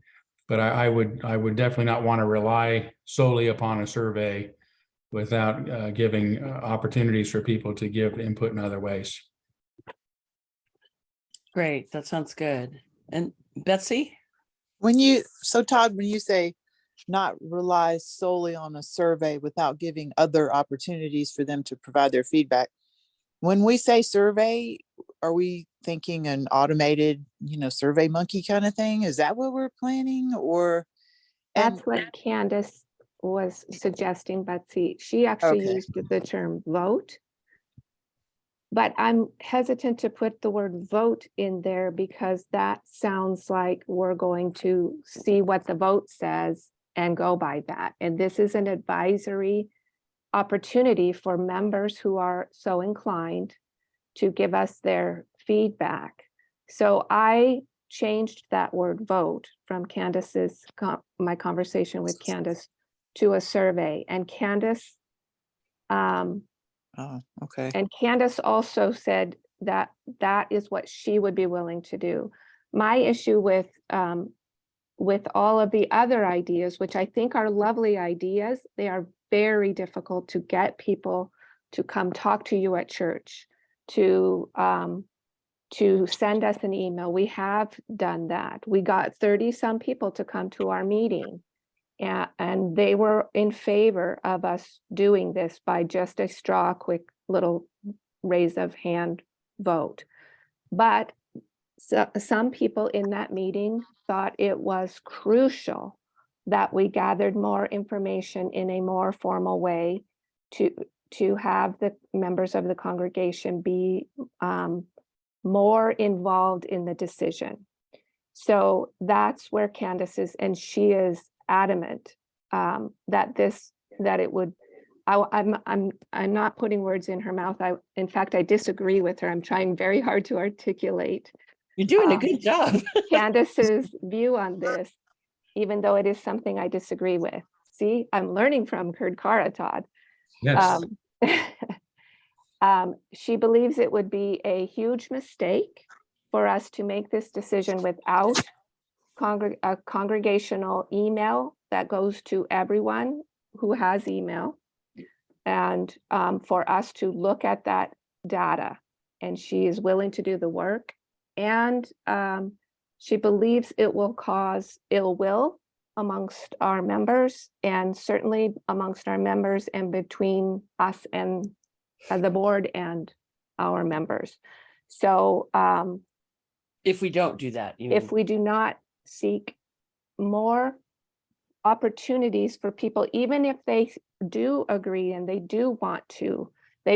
But I would definitely not want to rely solely upon a survey without giving opportunities for people to give input in other ways. Great, that sounds good. And Betsy? Todd, when you say not rely solely on a survey without giving other opportunities for them to provide their feedback, when we say survey, are we thinking an automated, Survey Monkey kind of thing? Is that what we're planning, or? That's what Candace was suggesting, Betsy. She actually Okay. used the term vote. But I'm hesitant to put the word vote in there because that sounds like we're going to see what the vote says and go by that. And this is an advisory opportunity for members who are so inclined to give us their feedback. So I changed that word vote from Candace's, my conversation with Candace, to a survey. And Candace, Oh, okay. and Candace also said that that is what she would be willing to do. My issue with all of the other ideas, which I think are lovely ideas, they are very difficult to get people to come talk to you at church, to send us an email. We have done that. We got 30 some people to come to our meeting. And they were in favor of us doing this by just a straw, quick little raise of hand vote. But some people in that meeting thought it was crucial that we gathered more information in a more formal way to have the members of the congregation be more involved in the decision. So that's where Candace is, and she is adamant that it would. I'm not putting words in her mouth. In fact, I disagree with her. I'm trying very hard to articulate. You're doing a good job. Candace's view on this, even though it is something I disagree with. See, I'm learning from Kara, Todd. Yes. She believes it would be a huge mistake for us to make this decision without a congregational email that goes to everyone who has email, and for us to look at that data. And she is willing to do the work, and she believes it will cause ill will amongst our members, and certainly amongst our members and between us and the board and our members. So if we don't do that, if we do not seek more opportunities for people, even if they do agree and they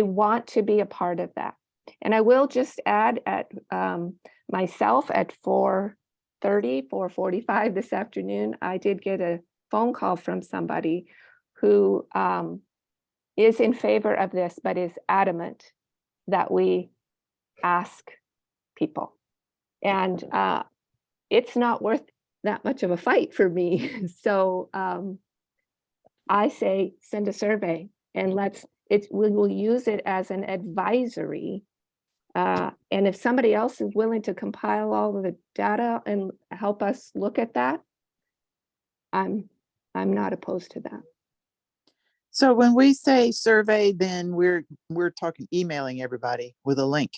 want to be a part of that. And I will just add at myself at 4 4:30, 4:45 this afternoon, I did get a phone call from somebody who is in favor of this, but is adamant that we ask people. And it's not worth that much of a fight for me. So I say, send a survey and we will use it as an advisory. And if somebody else is willing to compile all of the data and help us look at that, I'm not opposed to that. So when we say survey, then we're talking emailing everybody with a link.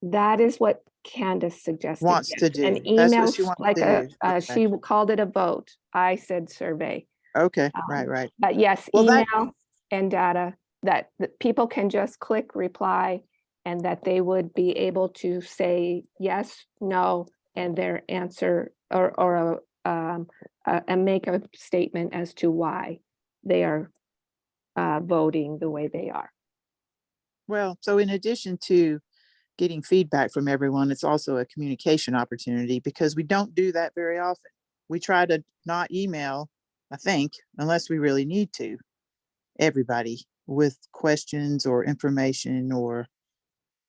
That is what Candace suggested. Wants to do. An That's email, what she wants like to do. Okay. she called it a vote. I said survey. Okay, right. But yes, Well, that- email and data that people can just click reply, and that they would be able to say yes, no, and their answer or and make a statement as to why they are voting the way they are. Well, so in addition to getting feedback from everyone, it's also a communication opportunity because we don't do that very often. We try to not email, I think, unless we really need to, everybody with questions or information or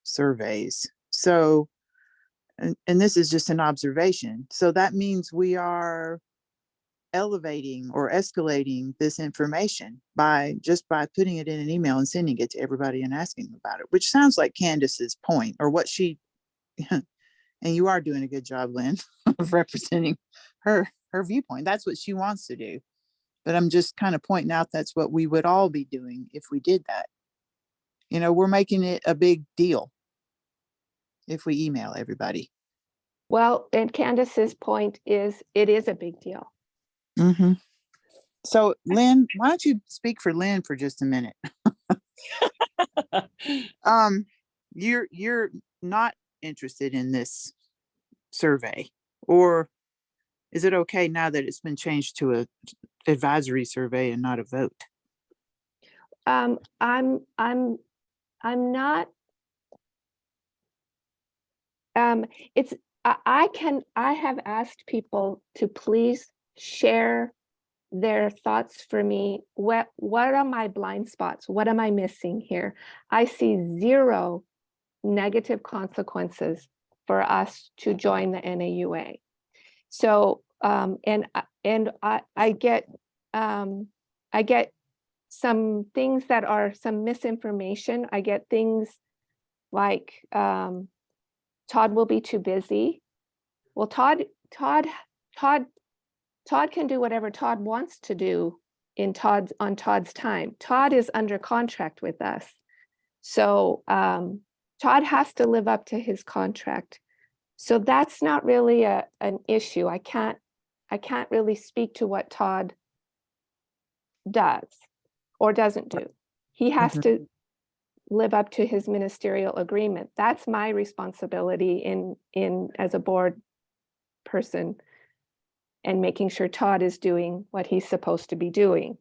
surveys. So, and this is just an observation. So that means we are elevating or escalating this information by putting it in an email and sending it to everybody and asking them about it, which sounds like Candace's point or what she, and you are doing a good job, Lynn, of representing her viewpoint. That's what she wants to do. But I'm just kind of pointing out that's what we would all be doing if we did that. You know, we're making it a big deal if we email everybody. Well, and Candace's point is it is a big deal. Mm-hmm. So Lynn, why don't you speak for Lynn for just a minute? You're not interested in this survey, or is it okay now that it's been changed to a advisory survey and not a vote? I'm not. I have asked people to please share their thoughts for me. What are my blind spots? What am I missing here? I see zero negative consequences for us to join the NAUA. So and I get some things that are some misinformation. I get things like Todd will be too busy. Well, Todd can do whatever Todd wants to do on Todd's time. Todd is under contract with us. So Todd has to live up to his contract. So that's not really an issue. I can't really speak to what Todd does or doesn't do. He has to live up to his ministerial agreement. That's my responsibility in as a board person, and making sure Todd is doing what he's supposed to be doing.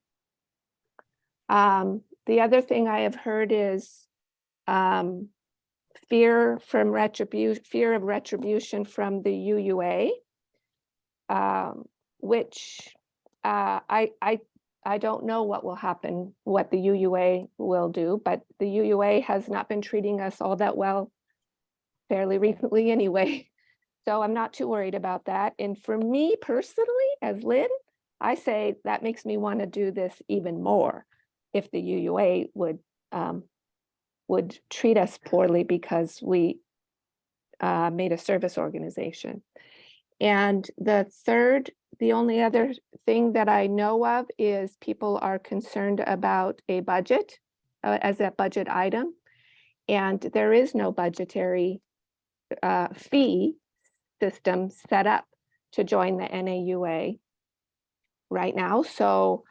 The other thing I have heard is fear of retribution from the UUA, which I don't know what will happen, what the UUA will do, but the UUA has not been treating us all that well fairly recently anyway. So I'm not too worried about that. And for me personally, as Lynn, I say that makes me want to do this even more if the UUA would treat us poorly because we made a service organization. And the only other thing that I know of is people are concerned about a budget as a budget item. And there is no budgetary fee system set up to join the NAUA right now. So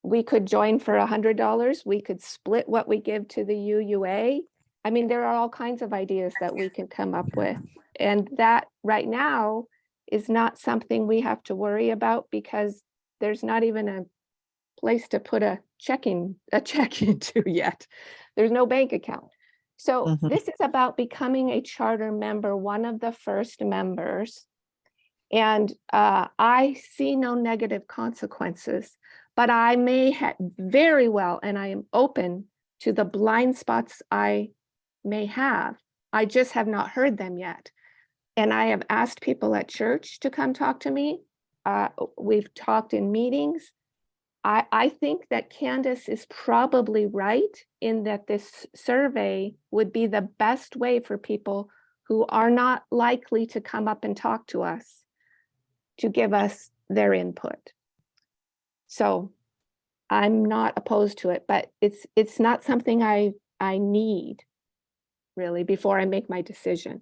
we could join for $100. We could split what we give to the UUA. I mean, there are all kinds of ideas that we can come up with. And that right now is not something we have to worry about because there's not even a place to put a check into yet. There's no bank account. So Mhm. this is about becoming a charter member, one of the first members. And I see no negative consequences, but I may have very well, and I am open to the blind spots I may have. I just have not heard them yet. And I have asked people at church to come talk to me. We've talked in meetings. I think that Candace is probably right in that this survey would be the best way for people who are not likely to come up and talk to us to give us their input. So I'm not opposed to it, but it's not something I need really before I make my decision.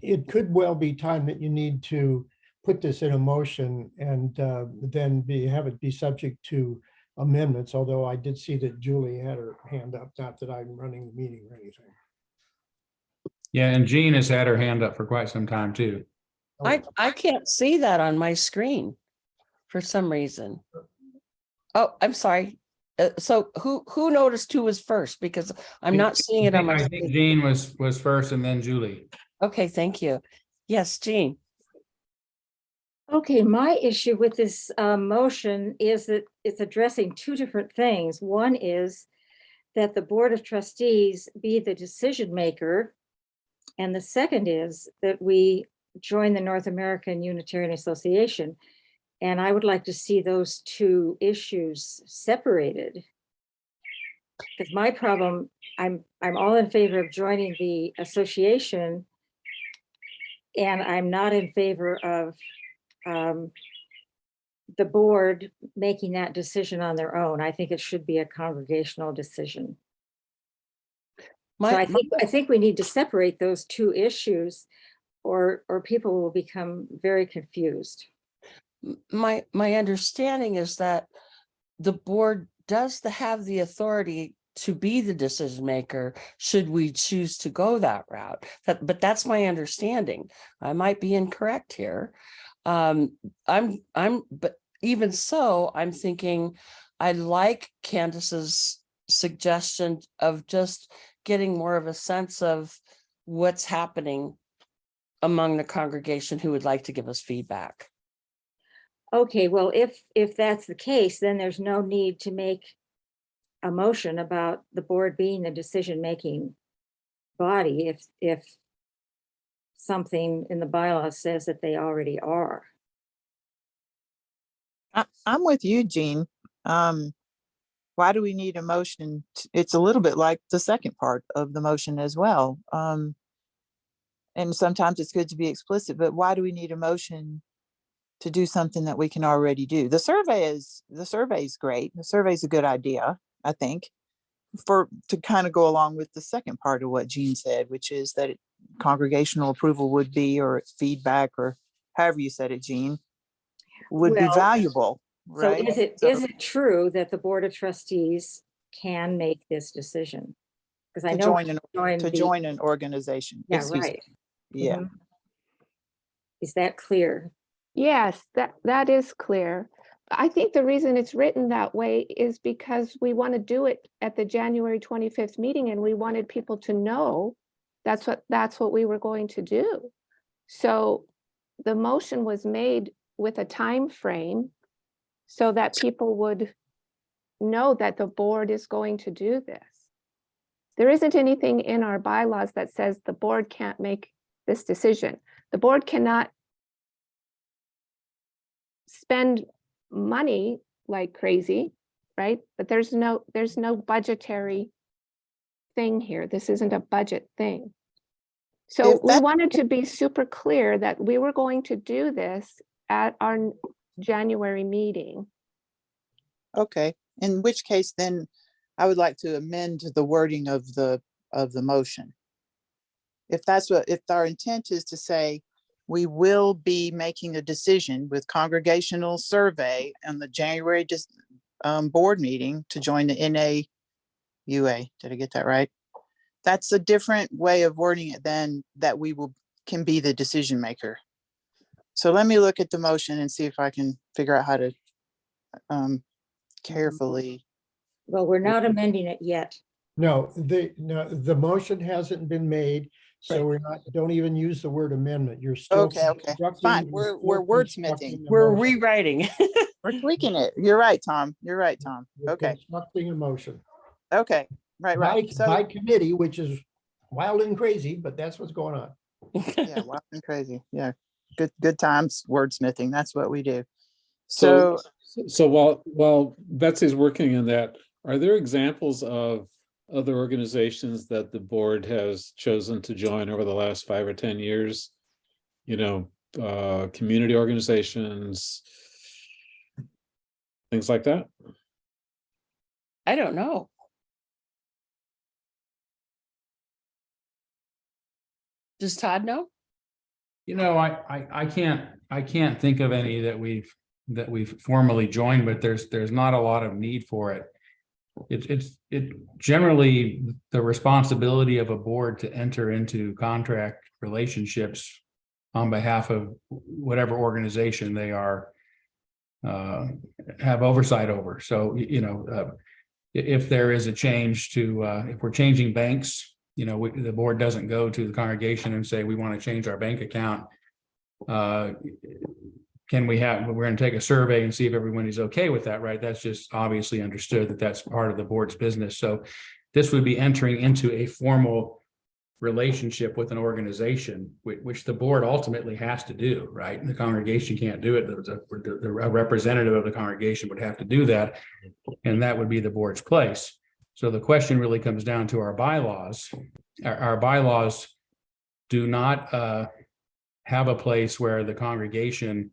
It could well be time that you need to put this in a motion and then have it be subject to amendments, although I did see that Julie had her hand up, not that I'm running the meeting or anything. Yeah, and Jean has had her hand up for quite some time too. I can't see that on my screen for some reason. Oh, I'm sorry. So who noticed who was first? Because I'm not seeing it on my I think screen. Jean was first and then Julie. Okay, thank you. Yes, Jean. Okay, my issue with this motion is that it's addressing two different things. One is that the Board of Trustees be the decision maker. And the second is that we join the North American Unitarian Association. And I would like to see those two issues separated. Because my problem, I'm all in favor of joining the association. And I'm not in favor of the board making that decision on their own. I think it should be a congregational decision. So I think we need to separate those two issues or people will become very confused. My understanding is that the board does have the authority to be the decision maker should we choose to go that route. But that's my understanding. I might be incorrect here. But even so, I'm thinking I like Candace's suggestion of just getting more of a sense of what's happening among the congregation who would like to give us feedback. Okay, well, if that's the case, then there's no need to make a motion about the board being the decision-making body if something in the bylaws says that they already are. I'm with you, Jean. Why do we need a motion? It's a little bit like the second part of the motion as well. And sometimes it's good to be explicit, but why do we need a motion to do something that we can already do? The survey is great. The survey is a good idea, I think, to kind of go along with the second part of what Jean said, which is that congregational approval would be, or feedback, or however you said it, Jean, would be valuable. Right? So is it true that the Board of Trustees can make this decision? Because I know to join an organization. Yeah, Excuse right. me. Yeah. Mhm. Is that clear? Yes, that is clear. I think the reason it's written that way is because we want to do it at the January 25th meeting, and we wanted people to know that's what we were going to do. So the motion was made with a time frame so that people would know that the board is going to do this. There isn't anything in our bylaws that says the board can't make this decision. The board cannot spend money like crazy, right? But there's no budgetary thing here. This isn't a budget thing. So we wanted to be super clear that we were going to do this at our January meeting. Okay, in which case then I would like to amend the wording of the motion. If our intent is to say we will be making a decision with congregational survey on the January board meeting to join the NAUA. Did I get that right? That's a different way of wording it than that we can be the decision maker. So let me look at the motion and see if I can figure out how to carefully. Well, we're not amending it yet. No, the motion hasn't been made, so Right. we're not, don't even use the word amendment. You're still. Okay, fine. constructing- We're you're still wordsmithing. constructing a We're motion. rewriting. We're tweaking it. You're right, Tom. You're right, Tom. You're Okay, Constructing a motion. okay, right, By, right. by So, committee, which is wild and crazy, but that's what's going on. yeah, wild and crazy. Yeah, good times wordsmithing. That's what we do. So, So, so while Betsy's working in that, are there examples of other organizations that the board has chosen to join over the last 5 or 10 years? You know, community organizations, things like that? I don't know. Does Todd know? You know, I can't think of any that we've formally joined, but there's not a lot of need for it. It's generally the responsibility of a board to enter into contract relationships on behalf of whatever organization they are have oversight over. So, you know, if there is a change to, if we're changing banks, you know, the board doesn't go to the congregation and say, we want to change our bank account. Can we have, we're going to take a survey and see if everyone is okay with that, right? That's just obviously understood that that's part of the board's business. So this would be entering into a formal relationship with an organization, which the board ultimately has to do, right? And the congregation can't do it. A representative of the congregation would have to do that, and that would be the board's place. So the question really comes down to our bylaws. Our bylaws do not have a place where the congregation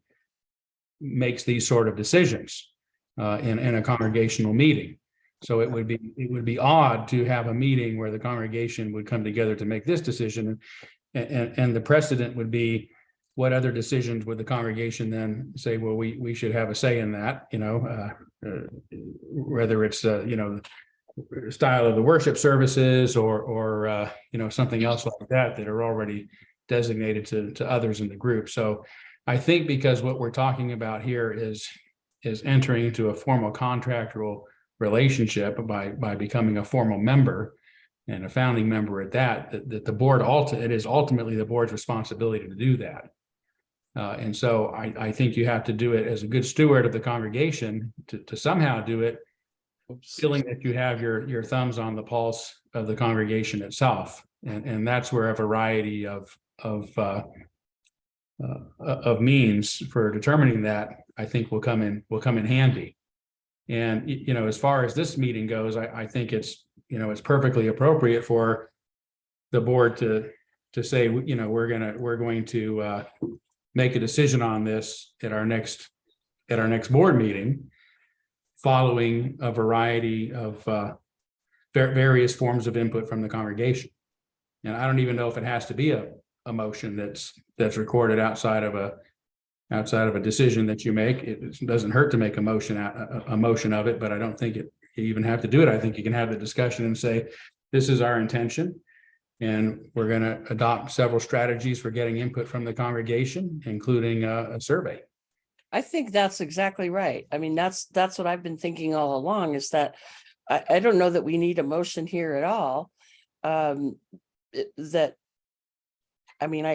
makes these sort of decisions in a congregational meeting. So it would be odd to have a meeting where the congregation would come together to make this decision. And the precedent would be, what other decisions would the congregation then say, well, we should have a say in that, you know, whether it's, you know, style of the worship services or you know, something else like that are already designated to others in the group. So I think because what we're talking about here is entering into a formal contractual relationship by becoming a formal member and a founding member at that the board it is ultimately the board's responsibility to do that. And so I think you have to do it as a good steward of the congregation to somehow do it, feeling that you have your thumbs on the pulse of the congregation itself. And that's where a variety of means for determining that, I think will come in handy. And, you know, as far as this meeting goes, I think it's, you know, it's perfectly appropriate for the board to say, you know, we're going to make a decision on this at our next board meeting, following a variety of various forms of input from the congregation. And I don't even know if it has to be a motion that's recorded outside of a decision that you make. It doesn't hurt to make a motion of it, but I don't think you even have to do it. I think you can have the discussion and say, this is our intention, and we're going to adopt several strategies for getting input from the congregation, including a survey. I think that's exactly right. I mean, that's what I've been thinking all along, is that I don't know that we need a motion here at all.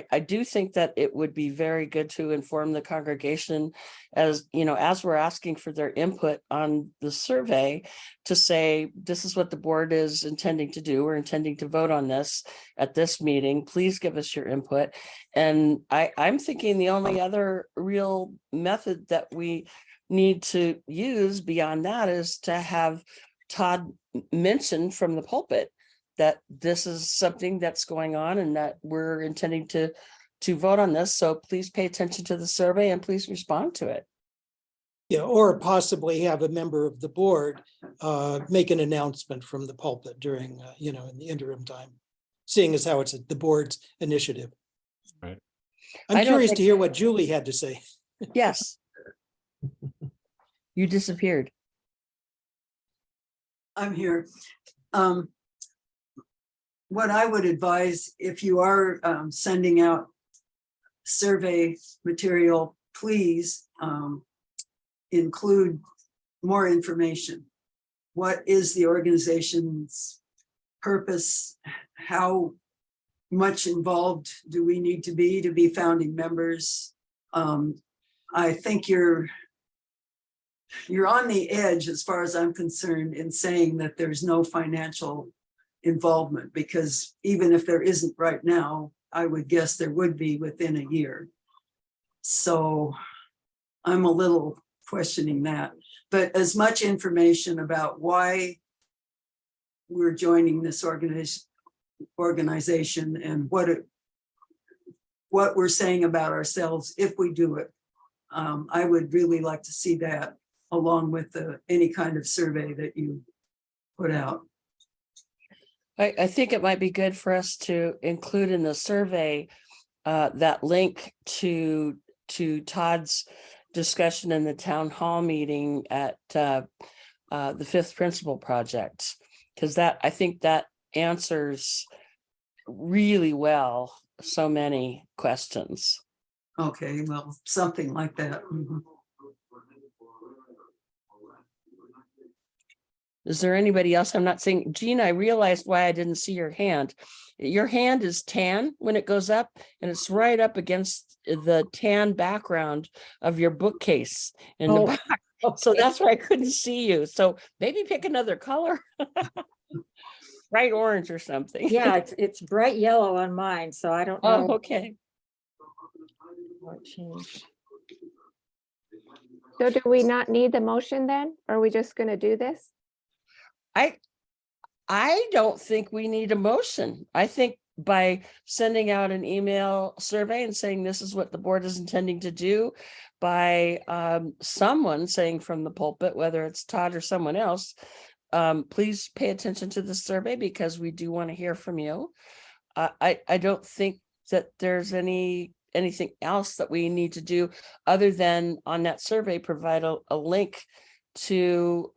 I do think that it would be very good to inform the congregation, as you know, as we're asking for their input on the survey, to say, this is what the board is intending to do. We're intending to vote on this at this meeting. Please give us your input. And I'm thinking the only other real method that we need to use beyond that is to have Todd mention from the pulpit that this is something that's going on and that we're intending to vote on this. So please pay attention to the survey and please respond to it. Yeah, or possibly have a member of the board make an announcement from the pulpit during, you know, in the interim time, seeing as how it's the board's initiative. Right. I'm curious to hear what Julie had to say. Yes. You disappeared. I'm here. What I would advise, if you are sending out survey material, please include more information. What is the organization's purpose, how much involved do we need to be founding members? I think you're on the edge as far as I'm concerned in saying that there's no financial involvement, because even if there isn't right now, I would guess there would be within a year. So I'm a little questioning that, but as much information about why we're joining this organization and what we're saying about ourselves if we do it. I would really like to see that along with any kind of survey that you put out. I think it might be good for us to include in the survey that link to Todd's discussion in the town hall meeting at the Fifth Principle Project, because I think that answers really well so many questions. Okay, well, something like that. Mhm. Is there anybody else? I'm not seeing. Jean, I realized why I didn't see your hand. Your hand is tan when it goes up, and it's right up against the tan background of your bookcase in the back. So that's why I couldn't see you. So maybe pick another color. Bright orange or something. Yeah, it's bright yellow on mine, so I don't know. Oh, okay. What changed. So do we not need the motion then? Are we just going to do this? I don't think we need a motion. I think by sending out an email survey and saying this is what the board is intending to do, by someone saying from the pulpit, whether it's Todd or someone else, please pay attention to the survey because we do want to hear from you. I don't think that there's anything else that we need to do other than on that survey provide a link to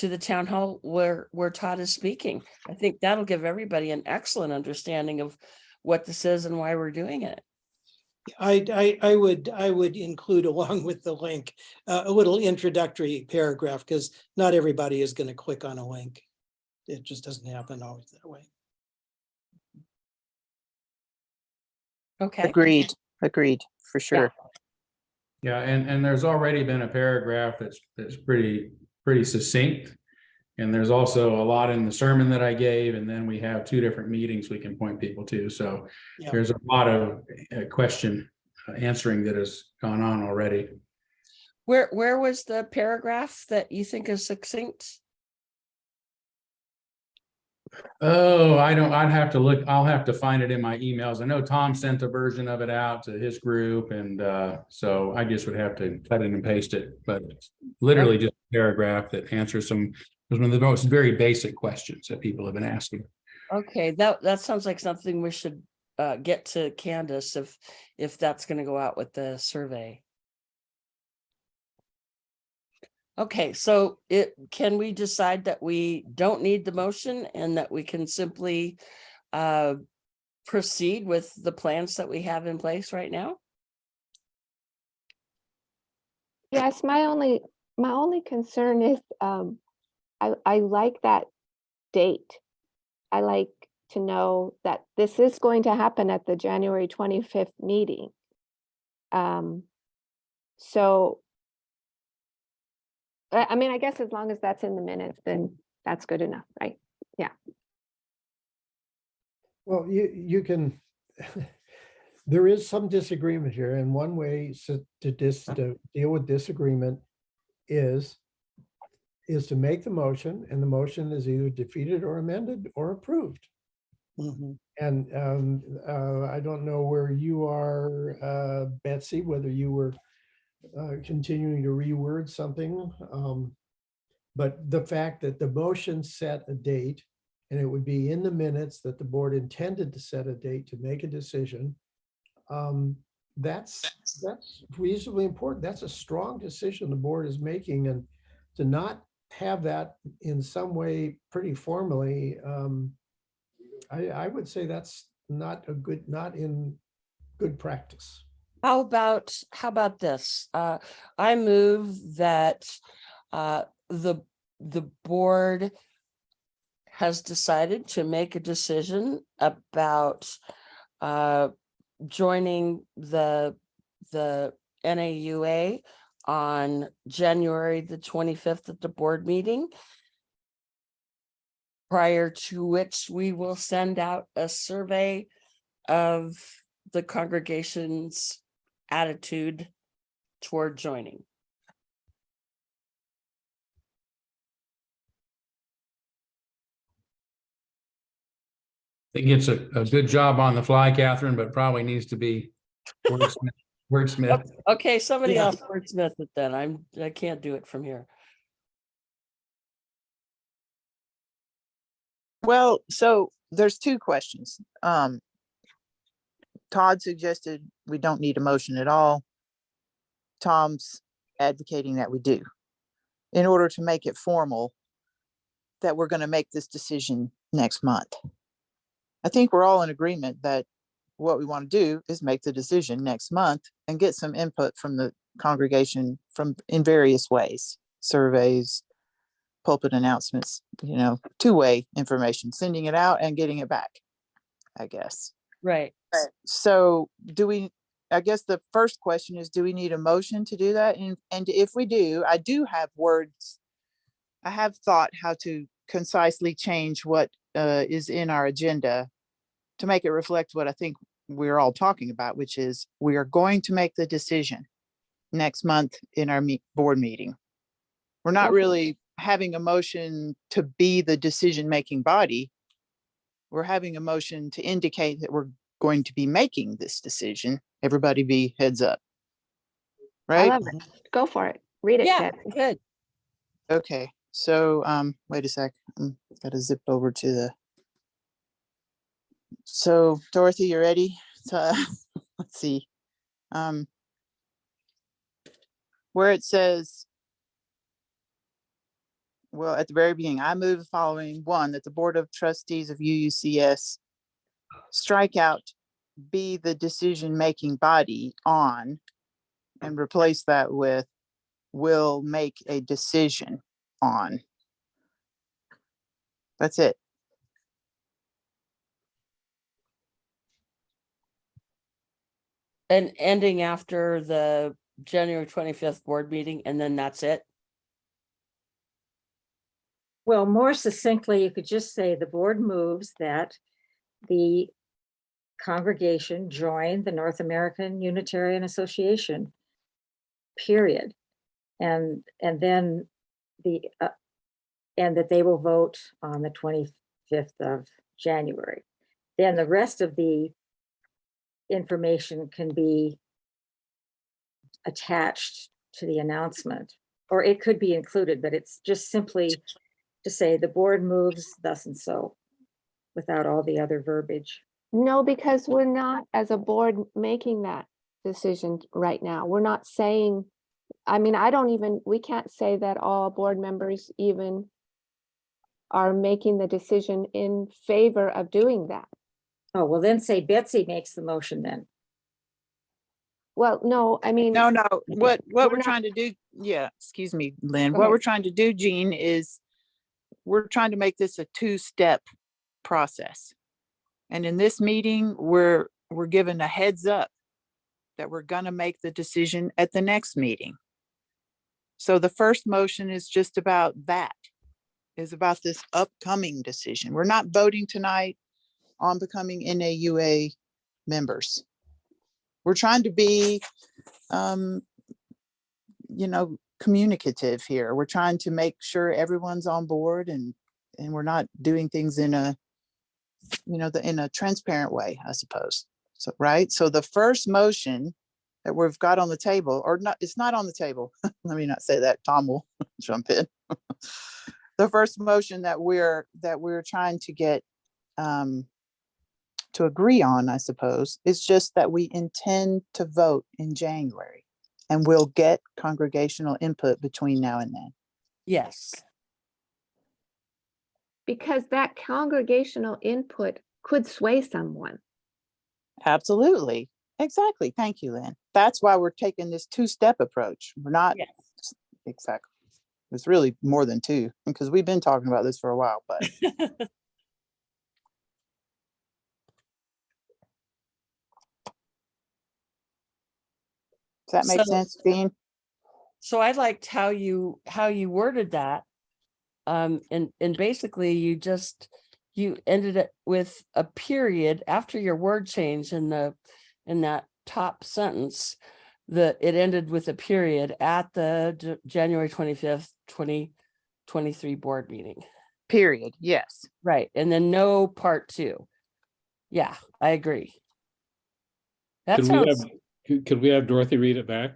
the town hall where Todd is speaking. I think that'll give everybody an excellent understanding of what this is and why we're doing it. I would include along with the link a little introductory paragraph, because not everybody is going to click on a link. It just doesn't happen always that way. Okay. Agreed, for sure. Yeah, and there's already been a paragraph that's pretty succinct. And there's also a lot in the sermon that I gave, and then we have 2 different meetings we can point people to. So Yeah. there's a lot of question answering that has gone on already. Where was the paragraph that you think is succinct? Oh, I'd have to look. I'll have to find it in my emails. I know Tom sent a version of it out to his group, and so I just would have to cut it and paste it. But it's literally just a paragraph that answers one of the most very basic questions that people have been asking. Okay, that sounds like something we should get to Candace if that's going to go out with the survey. Okay, so can we decide that we don't need the motion and that we can simply proceed with the plans that we have in place right now? Yes, my only concern is I like that date. I like to know that this is going to happen at the January 25th meeting. So I mean, I guess as long as that's in the minutes, then that's good enough, right? Yeah. Well, you can, there is some disagreement here, and one way to deal with disagreement is to make the motion, and the motion is either defeated or amended or approved. Mhm. And I don't know where you are, Betsy, whether you were continuing to reword something. But the fact that the motion set a date, and it would be in the minutes that the board intended to set a date to make a decision, that's reasonably important. That's a strong decision the board is making, and to not have that in some way pretty formally, I would say that's not in good practice. How about this? I move that the board has decided to make a decision about joining the NAUA on January the 25th at the board meeting, prior to which we will send out a survey of the congregation's attitude toward joining. I think it's a good job on the fly, Catherine, but probably needs to be wordsmith. Okay, somebody Yeah. else wordsmith it then. I can't do it from here. Well, so there's two questions. Todd suggested we don't need a motion at all. Tom's advocating that we do, in order to make it formal that we're going to make this decision next month. I think we're all in agreement that what we want to do is make the decision next month and get some input from the congregation in various ways, surveys, pulpit announcements, two-way information, sending it out and getting it back, I guess. Right. So I guess the first question is, do we need a motion to do that? And if we do, I do have words. I have thought how to concisely change what is in our agenda to make it reflect what I think we're all talking about, which is we are going to make the decision next month in our board meeting. We're not really having a motion to be the decision-making body. We're having a motion to indicate that we're going to be making this decision. Everybody be heads up. I Right? love it. Go for it. Read it, Yeah, Ted. good. Okay, so wait a sec. Gotta zip over to the. So Dorothy, you ready? So, let's see. Where it says, well, at the very beginning, I move the following: one, that the Board of Trustees of UUCS strike out be the decision-making body on, and replace that with will make a decision on. That's it. And ending after the January 25th board meeting, and then that's it. Well, more succinctly, you could just say the board moves that the congregation join the North American Unitarian Association, period. And then and that they will vote on the 25th of January. Then the rest of the information can be attached to the announcement, or it could be included, but it's just simply to say the board moves thus and so, without all the other verbiage. No, because we're not, as a board, making that decision right now. We're not saying, we can't say that all board members even are making the decision in favor of doing that. Oh, well, then say Betsy makes the motion then. Well, no, No, what we're we're not- trying to do, yeah, excuse me, Lynn, Go what ahead. we're trying to do, Jean, is we're trying to make this a two-step process. And in this meeting, we're given a heads up that we're gonna make the decision at the next meeting. So the first motion is just about that, is about this upcoming decision. We're not voting tonight on becoming NAUA members. We're trying to be, communicative here. We're trying to make sure everyone's on board and we're not doing things in a, in a transparent way, I suppose. So, right. So the first motion that we've got on the table, or not, it's not on the table. Let me not say that. Tom will jump in. The first motion that we're trying to get to agree on, I suppose, is just that we intend to vote in January, and we'll get congregational input between now and then. Yes. because that congregational input could sway someone. Absolutely. Exactly. Thank you, Lynn. That's why we're taking this two-step approach. We're not. Yes. Exactly. It's really more than 2 because we've been talking about this for a while, but does that make So- sense, Dean? So I liked how you worded that. And basically you ended it with a period after your word change in that top sentence. It ended with a period at the January 25th, 2023 board meeting. Period. Yes. Right. And then no part 2. Yeah, I agree. That Could sounds, could we have Dorothy read it back?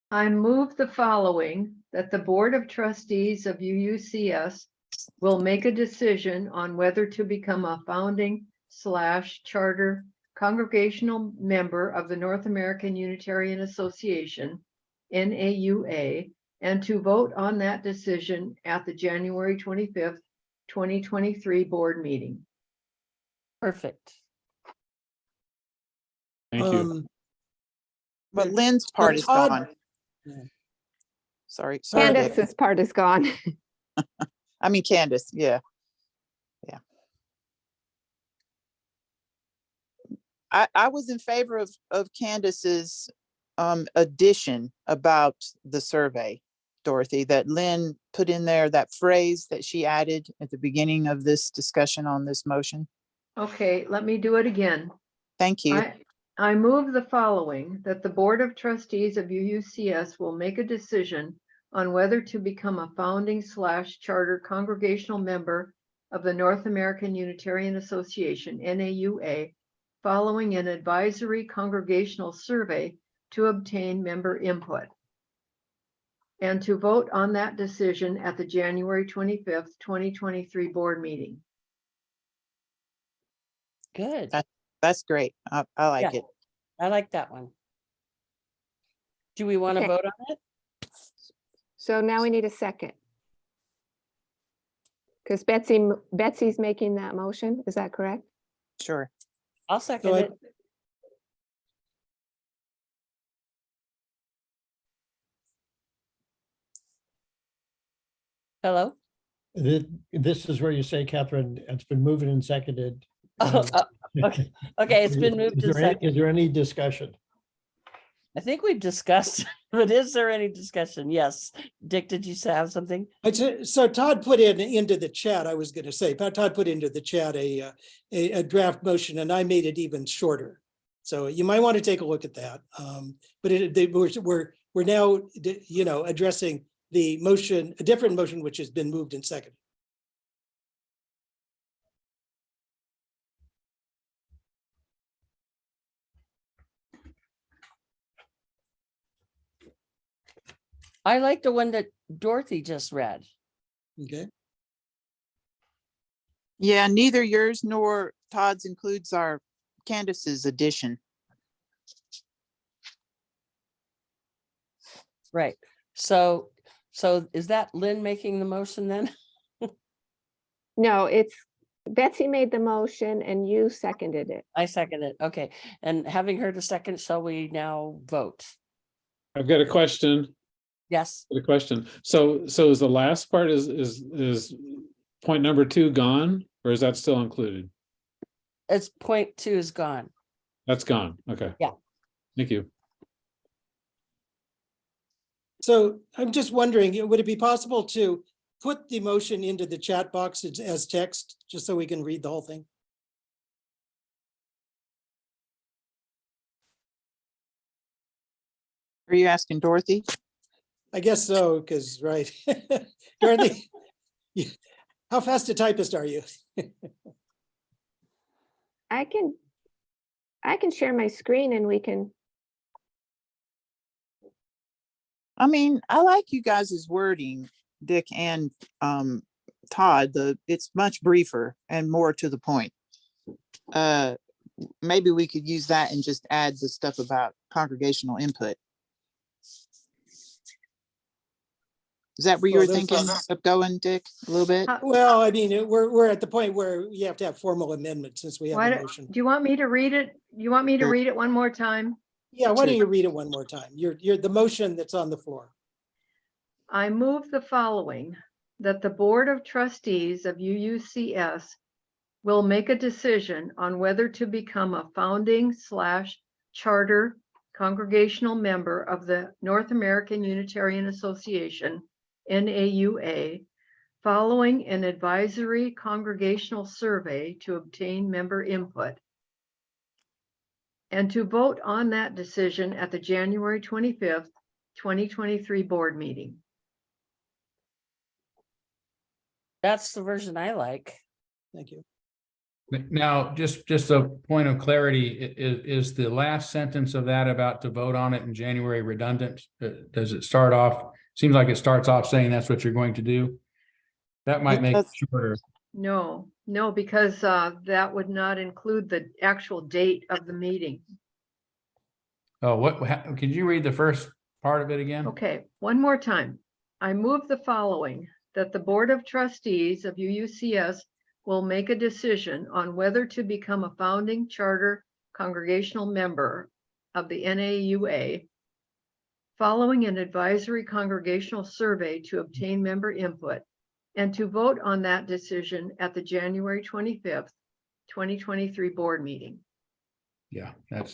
I move the following, that the Board of Trustees of UUCS will make a decision on whether to become a founding/charter congregational member of the North American Unitarian Association, NAUA, and to vote on that decision at the January 25th, 2023 board meeting. perfect. Thank you. But Lynn's part is Todd- gone. Sorry. Dick. Candace's part is gone. I mean, Candace. Yeah. Yeah. I was in favor of Candace's addition about the survey, Dorothy, that Lynn put in there, that phrase that she added at the beginning of this discussion on this motion. Okay, let me do it again. Thank you. I move the following, that the Board of Trustees of UUCS will make a decision on whether to become a founding/charter congregational member of the North American Unitarian Association, NAUA, following an advisory congregational survey to obtain member input, and to vote on that decision at the January 25th, 2023 board meeting. Good. That's great. I like Yeah. it. I like that one. Do we want to Okay. vote on it? So now we need a second. Because Betsy's making that motion, is that correct? Sure. I'll second So I- it. Hello? This is where you say, Catherine, it's been moved and seconded. Oh, okay. Okay, it's been moved Is to there any- second. Is there any discussion? I think we've discussed, but is there any discussion? Yes. Dick, did you have something? So Todd put into the chat, I was going to say, Todd put into the chat a draft motion and I made it even shorter. So you might want to take a look at that. But we're now, addressing the motion, a different motion, which has been moved and seconded. I like the one that Dorothy just read. Okay. Yeah, neither yours nor Todd's includes our Candace's addition. Right. So is that Lynn making the motion then? No, it's Betsy made the motion and you seconded it. I second it. Okay. And having heard a second, shall we now vote? I've got a question. Yes. The question. So is the last part is point number 2 gone, or is that still included? It's point 2 is gone. That's gone. Okay. Yeah. Thank you. So I'm just wondering, would it be possible to put the motion into the chat box as text, just so we can read the whole thing? Are you asking Dorothy? I guess so, because, right. Dorothy, how fast a typist are you? I can share my screen and we can, I mean, I like you guys' wording, Dick and Todd. It's much briefer and more to the point. Maybe we could use that and just add the stuff about congregational input. Is that where you Well, were thinking of going, Dick, a little bit? Well, I mean, we're at the point where you have to have formal amendments since we have Why a do motion. you want me to read it? You want me to Sure. read it one more time? Yeah, why don't you read it one more time? You're the motion that's on the floor. I move the following, that the Board of Trustees of UUCS will make a decision on whether to become a founding/charter congregational member of the North American Unitarian Association, NAUA, following an advisory congregational survey to obtain member input, and to vote on that decision at the January 25th, 2023 board meeting. That's the version I like. Thank you. Now, just a point of clarity, is the last sentence of that about to vote on it in January redundant? Does it start off, seems like it starts off saying that's what you're going to do? That might make it shorter. No, because that would not include the actual date of the meeting. Oh, could you read the first part of it again? Okay, one more time. I move the following, that the Board of Trustees of UUCS will make a decision on whether to become a founding charter congregational member of the NAUA, following an advisory congregational survey to obtain member input, and to vote on that decision at the January 25th, 2023 board meeting. Yeah, that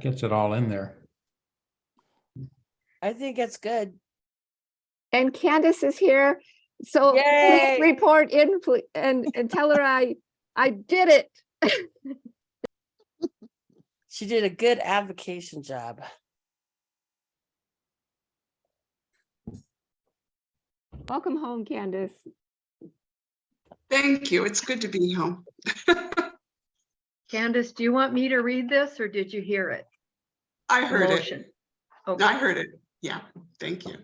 gets it all in there. I think it's good. And Candace is here. So Yay! please report in and tell her I did it. She did a good advocation job. Welcome home, Candace. Thank you. It's good to be home. Candace, do you want me to read this or did you hear it? I The heard motion. it. Okay. I heard it. Yeah, thank you.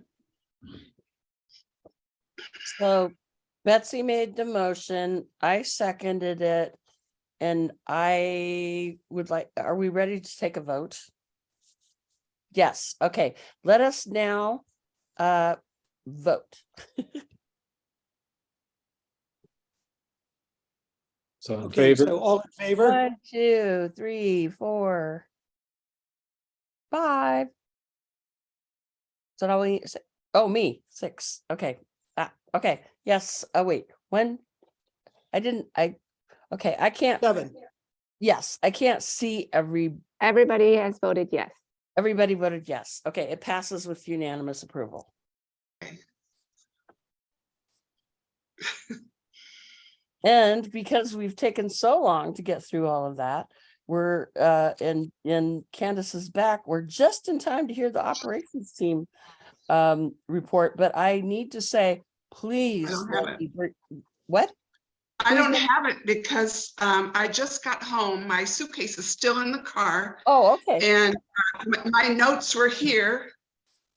So Betsy made the motion, I seconded it, and I would like, are we ready to take a vote? Yes, okay, let us now vote. So in Okay, favor, so all in favor? 1, 2, 3, 4, 5. So now we say, oh, me, 6. Okay. Okay. Yes. Oh, wait. When okay, I can't. 7. Yes, I can't see Everybody has voted yes. everybody voted yes. Okay, it passes with unanimous approval. And because we've taken so long to get through all of that, we're in Candace's back. We're just in time to hear the operations team report, but I need to say, please. I don't have it. What? I don't have it because I just got home. My suitcase is still in the car. Oh, okay. And my notes were here,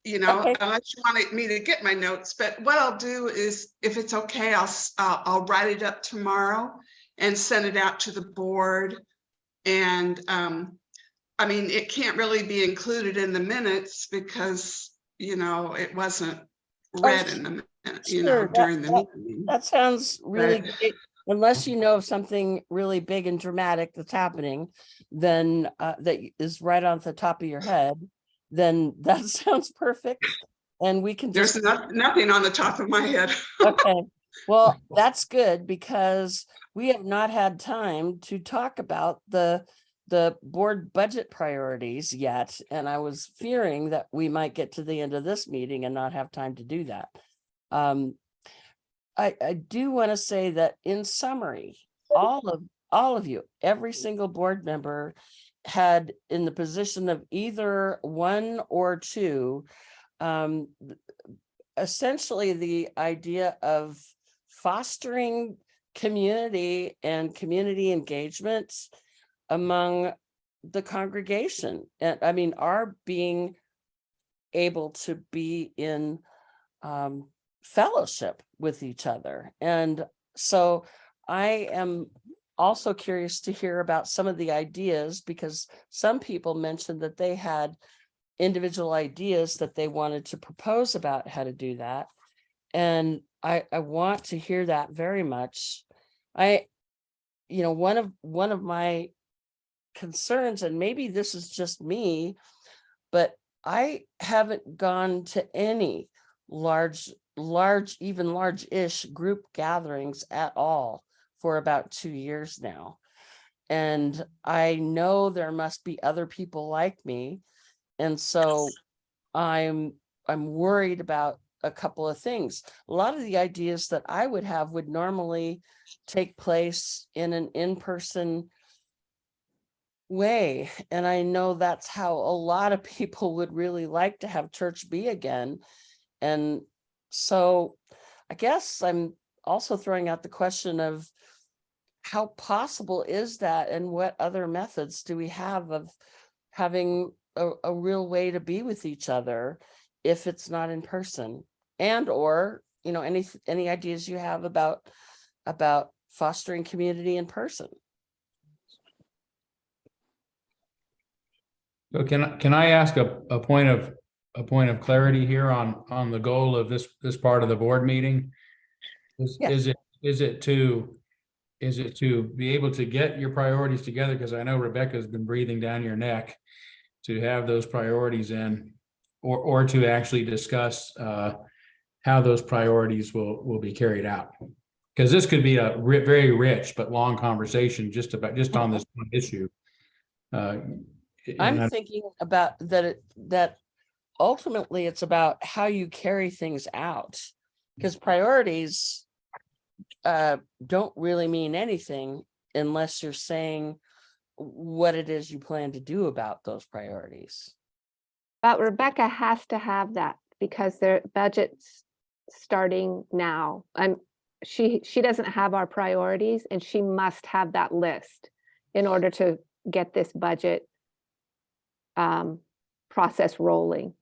you know, Okay. unless you wanted me to get my notes. But what I'll do is, if it's okay, I'll write it up tomorrow and send it out to the board. And I mean, it can't really be included in the minutes because, you know, it wasn't read in the minutes, you know, Sure, during the meeting. That sounds really But- great. Unless you know of something really big and dramatic that's happening, then that is right off the top of your head, then that sounds perfect. And we can There's just, nothing on the top of my head. okay. Well, that's good because we have not had time to talk about the board budget priorities yet. And I was fearing that we might get to the end of this meeting and not have time to do that. I do want to say that in summary, all of you, every single board member had in the position of either 1 or 2, essentially the idea of fostering community and community engagement among the congregation. And I mean, our being able to be in fellowship with each other. And so I am also curious to hear about some of the ideas, because some people mentioned that they had individual ideas that they wanted to propose about how to do that. And I want to hear that very much. One of my concerns, and maybe this is just me, but I haven't gone to any even large-ish group gatherings at all for about 2 years now. And I know there must be other people like me. And so I'm worried about a couple of things. A lot of the ideas that I would have would normally take place in an in-person way. And I know that's how a lot of people would really like to have church be again. And so I guess I'm also throwing out the question of how possible is that, and what other methods do we have of having a real way to be with each other if it's not in person? And or, you know, any ideas you have about fostering community in person? So can I ask a point of clarity here on the goal of this part of the board meeting? Yes. Is it to be able to get your priorities together? Because I know Rebecca's been breathing down your neck to have those priorities in, or to actually discuss how those priorities will be carried out. Because this could be a very rich but long conversation just on this one issue. I'm thinking about that ultimately it's about how you carry things out, because priorities don't really mean anything unless you're saying what it is you plan to do about those priorities. But Rebecca has to have that because their budget's starting now. She doesn't have our priorities, and she must have that list in order to get this budget process rolling.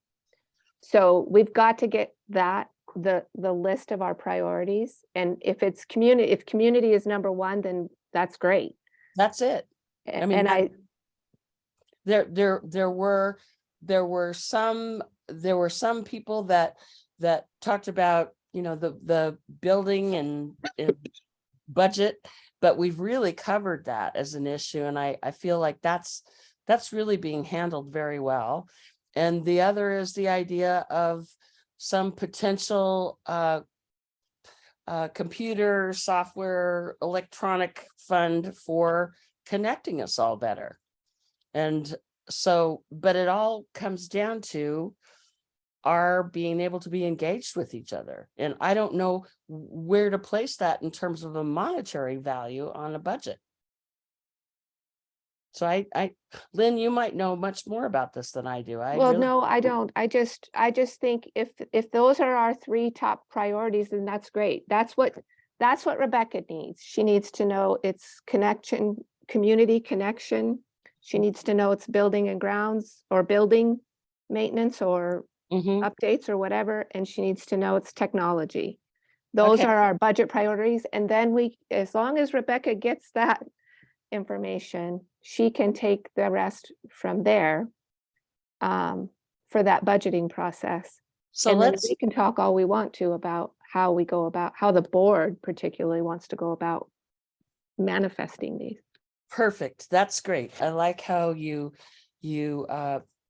So we've got to get that, the list of our priorities. And if community is number one, then that's great. That's it. I mean, there were some people that talked about, you know, the building and budget, but we've really covered that as an issue. And I feel like that's really being handled very well. And the other is the idea of some potential computer software, electronic fund for connecting us all better. And so, but it all comes down to our being able to be engaged with each other. And I don't know where to place that in terms of a monetary value on a budget. So Lynn, you might know much more about this than I do. No, I don't. I just think if those are our 3 top priorities, then that's great. That's what Rebecca needs. She needs to know it's connection, community connection. She needs to know it's building and grounds or building maintenance or updates or whatever. And she needs to know it's technology. Those are our budget priorities. And then as long as Rebecca gets that information, she can take the rest from there for that budgeting process. So and then we can talk all we want to about how we go about, how the board particularly wants to go about manifesting these. Perfect. That's great. I like how you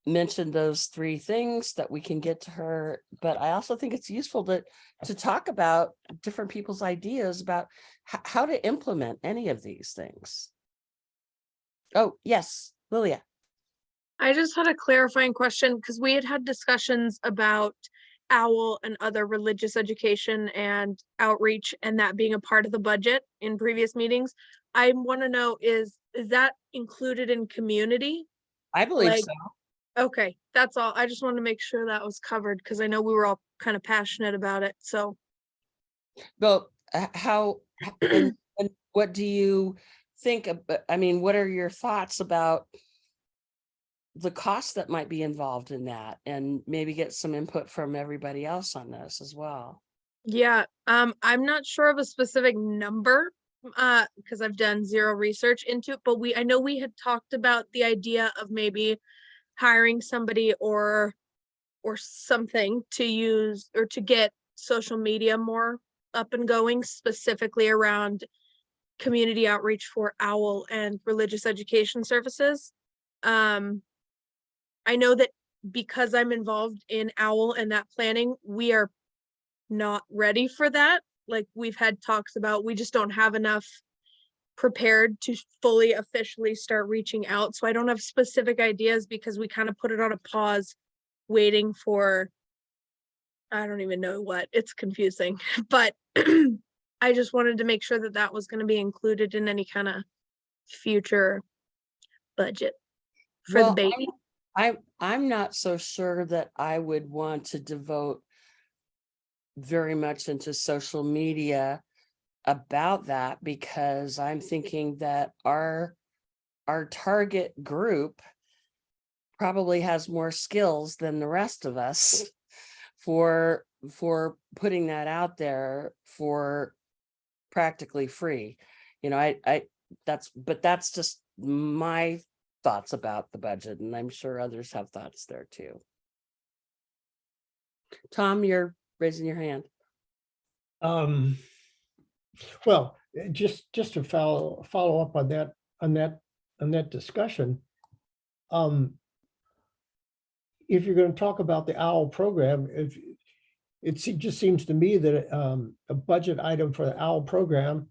mentioned those 3 things that we can get to her, but I also think it's useful to talk about different people's ideas about how to implement any of these things. Oh, yes, Lilia. I just had a clarifying question because we had discussions about OWL and other religious education and outreach and that being a part of the budget in previous meetings. I want to know, is that included in community? I believe so. Okay, that's all. I just wanted to make sure that was covered because I know we were all kind of passionate about it. So, well, how and what do you think about? I mean, what are your thoughts about the cost that might be involved in that, and maybe get some input from everybody else on this as well? yeah, I'm not sure of a specific number because I've done zero research into it, but I know we had talked about the idea of maybe hiring somebody or something to use or to get social media more up and going, specifically around community outreach for OWL and religious education services. I know that because I'm involved in OWL and that planning, we are not ready for that. Like we've had talks about, we just don't have enough prepared to fully officially start reaching out. So I don't have specific ideas because we kind of put it on a pause, waiting for, I don't even know what, it's confusing, but I just wanted to make sure that that was going to be included in any kind of future budget for the baby. I'm not so sure that I would want to devote very much into social media about that, because I'm thinking that our target group probably has more skills than the rest of us for putting that out there for practically free. You know, that's just my thoughts about the budget, and I'm sure others have thoughts there too. Tom, you're raising your hand. Well, just to follow up on that discussion. If you're going to talk about the OWL program, just seems to me that a budget item for the OWL program,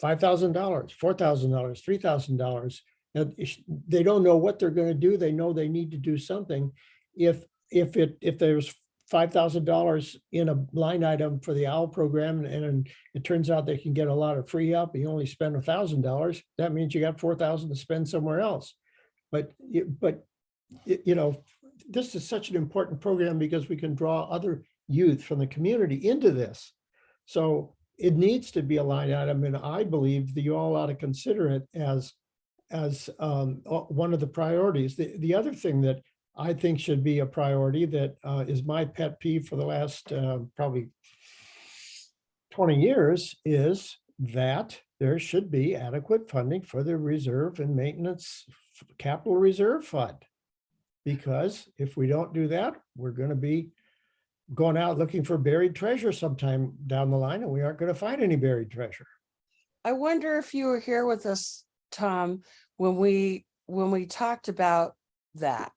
$5,000, $4,000, $3,000. They don't know what they're going to do. They know they need to do something. If there's $5,000 in a line item for the OWL program, and it turns out they can get a lot of free help, you only spend $1,000. That means you got $4,000 to spend somewhere else. But you know, this is such an important program because we can draw other youth from the community into this. So it needs to be a line item, and I believe that you all ought to consider it as one of the priorities. The other thing that I think should be a priority that is my pet peeve for the last probably 20 years is that there should be adequate funding for the reserve and maintenance capital reserve fund. Because if we don't do that, we're going to be going out looking for buried treasure sometime down the line, and we aren't going to find any buried treasure. I wonder if you were here with us, Tom, when we talked about that,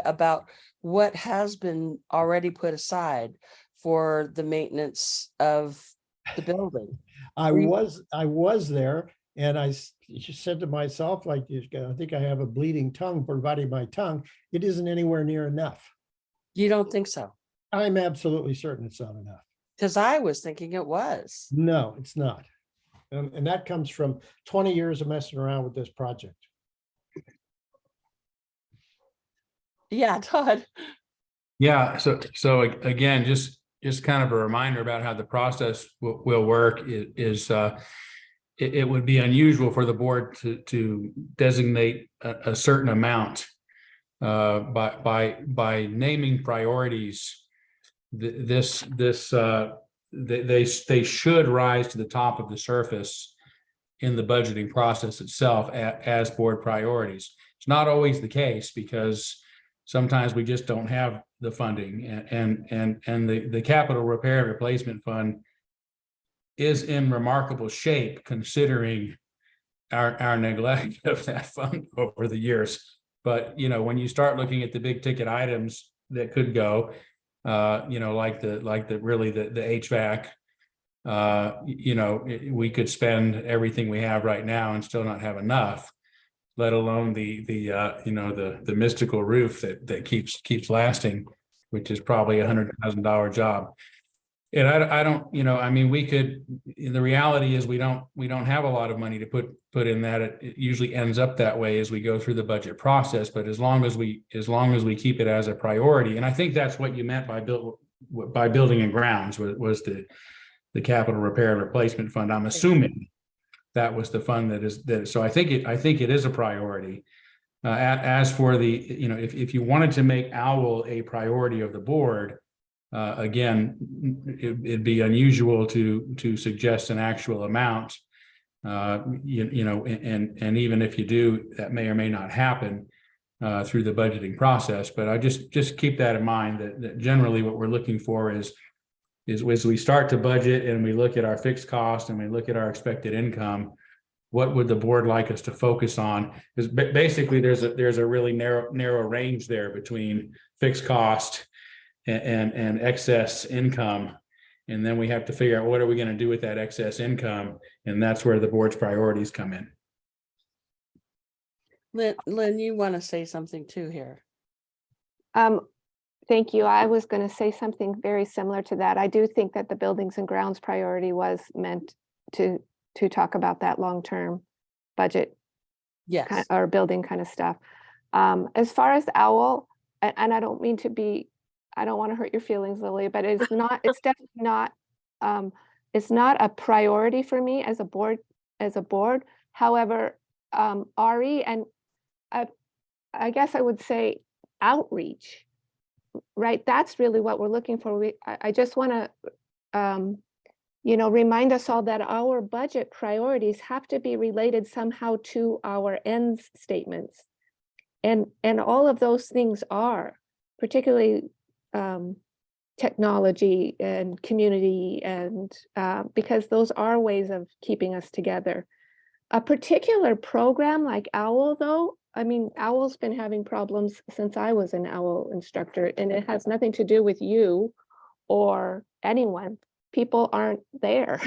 about what has been already put aside for the maintenance of the building. I was there, and I just said to myself, like, I think I have a bleeding tongue providing my tongue. It isn't anywhere near enough. You don't think so? I'm absolutely certain it's not enough. Because I was thinking it was. No, it's not. And that comes from 20 years of messing around with this project. Yeah, Todd. Yeah, so again, just kind of a reminder about how the process will work is it would be unusual for the board to designate a certain amount by naming priorities. They should rise to the top of the surface in the budgeting process itself as board priorities. It's not always the case because sometimes we just don't have the funding, and the capital repair and replacement fund is in remarkable shape considering our neglect of that fund over the years. But you know, when you start looking at the big ticket items that could go, you know, like the HVAC, you know, we could spend everything we have right now and still not have enough, let alone the mystical roof that keeps lasting, which is probably $100,000 job. And I don't, you know, I mean, we could, the reality is we don't have a lot of money to put in that. It usually ends up that way as we go through the budget process. But as long as we keep it as a priority, and I think that's what you meant by building and grounds was the capital repair and replacement fund. I'm assuming that was the fund that. So I think it is a priority. As for the, you know, if you wanted to make OWL a priority of the board, again, it'd be unusual to suggest an actual amount, you know, and even if you do, that may or may not happen through the budgeting process. But I just keep that in mind that generally what we're looking for is as we start to budget and we look at our fixed cost and we look at our expected income, what would the board like us to focus on? Because basically there's a really narrow range there between fixed cost and excess income. And then we have to figure out what are we going to do with that excess income? And that's where the board's priorities come in. Lynn, you want to say something too here? Thank you. I was going to say something very similar to that. I do think that the buildings and grounds priority was meant to talk about that long-term budget Yes. or building kind of stuff. As far as OWL, and I don't mean to be, I don't want to hurt your feelings, Lily, but it's not, it's definitely not, it's not a priority for me as a board, However, RE and I guess I would say outreach, right? That's really what we're looking for. I just want to, remind us all that our budget priorities have to be related somehow to our ends statements. And all of those things are, particularly technology and community, and because those are ways of keeping us together. A particular program like OWL, though, I mean, OWL's been having problems since I was an OWL instructor, and it has nothing to do with you or anyone. People aren't there.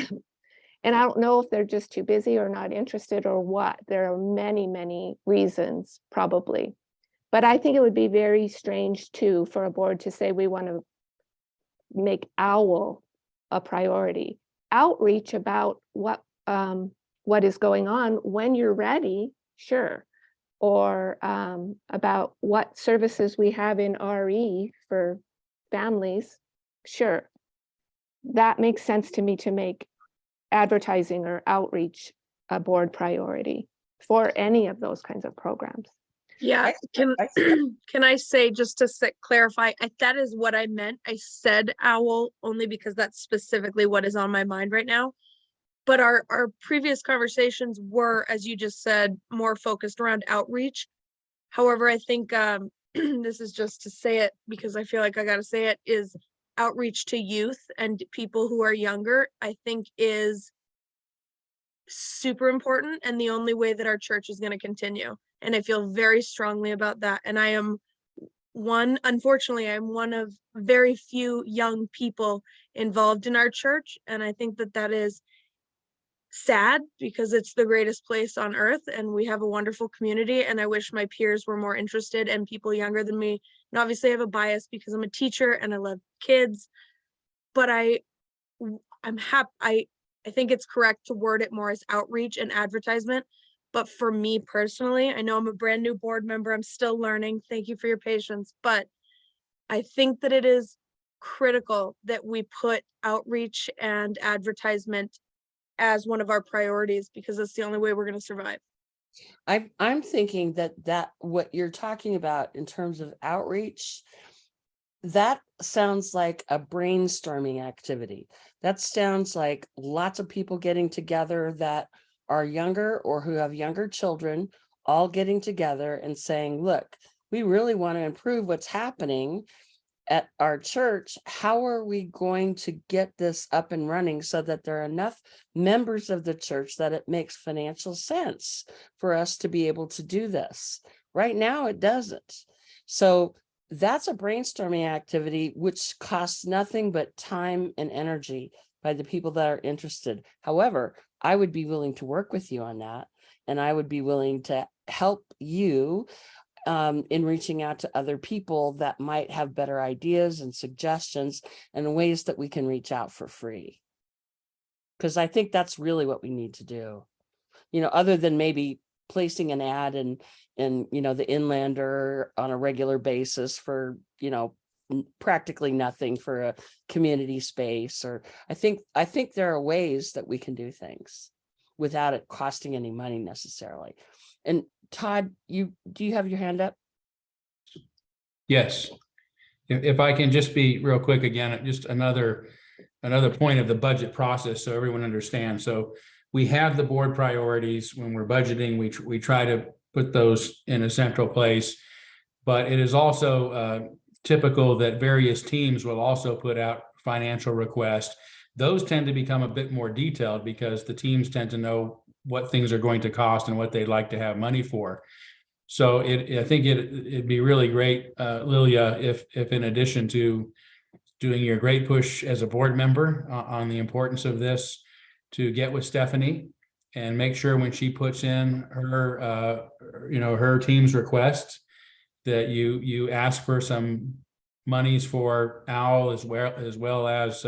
And I don't know if they're just too busy or not interested or what. There are many, many reasons, probably. But I think it would be very strange, too, for a board to say we want to make OWL a priority. Outreach about what is going on when you're ready, sure. Or about what services we have in RE for families, sure. That makes sense to me, to make advertising or outreach a board priority for any of those kinds of programs. Yeah, can I say, just to clarify, that is what I meant. I said OWL only because that's specifically what is on my mind right now. But our previous conversations were, as you just said, more focused around outreach. However, I think this is just to say it because I feel like I got to say it, is outreach to youth and people who are younger, I think is super important, and the only way that our church is going to continue. And I feel very strongly about that. And I am unfortunately, I'm one of very few young people involved in our church. And I think that is sad because it's the greatest place on earth and we have a wonderful community, and I wish my peers were more interested and people younger than me. And obviously I have a bias because I'm a teacher and I love kids, but I'm happy. I think it's correct to word it more as outreach and advertisement. But for me personally, I know I'm a brand new board member, I'm still learning, thank you for your patience, but I think that it is critical that we put outreach and advertisement as one of our priorities, because it's the only way we're going to survive. I'm thinking that what you're talking about in terms of outreach, that sounds like a brainstorming activity. That sounds like lots of people getting together that are younger or who have younger children, all getting together and saying, look, we really want to improve what's happening at our church. How are we going to get this up and running so that there are enough members of the church that it makes financial sense for us to be able to do this? Right now, it doesn't. So that's a brainstorming activity, which costs nothing but time and energy by the people that are interested. However, I would be willing to work with you on that. And I would be willing to help you in reaching out to other people that might have better ideas and suggestions and ways that we can reach out for free. Because I think that's really what we need to do. Other than maybe placing an ad in the Inlander on a regular basis for, practically nothing for a community space. Or I think there are ways that we can do things without it costing any money necessarily. And Todd, do you have your hand up? Yes. If I can just be real quick again, just another point of the budget process so everyone understands. So we have the board priorities. When we're budgeting, we try to put those in a central place, but it is also typical that various teams will also put out financial requests. Those tend to become a bit more detailed because the teams tend to know what things are going to cost and what they'd like to have money for. So I think it'd be really great, Lilia, if in addition to doing your great push as a board member on the importance of this, to get with Stephanie and make sure when she puts in her, her team's request, that you ask for some monies for OWL as well as,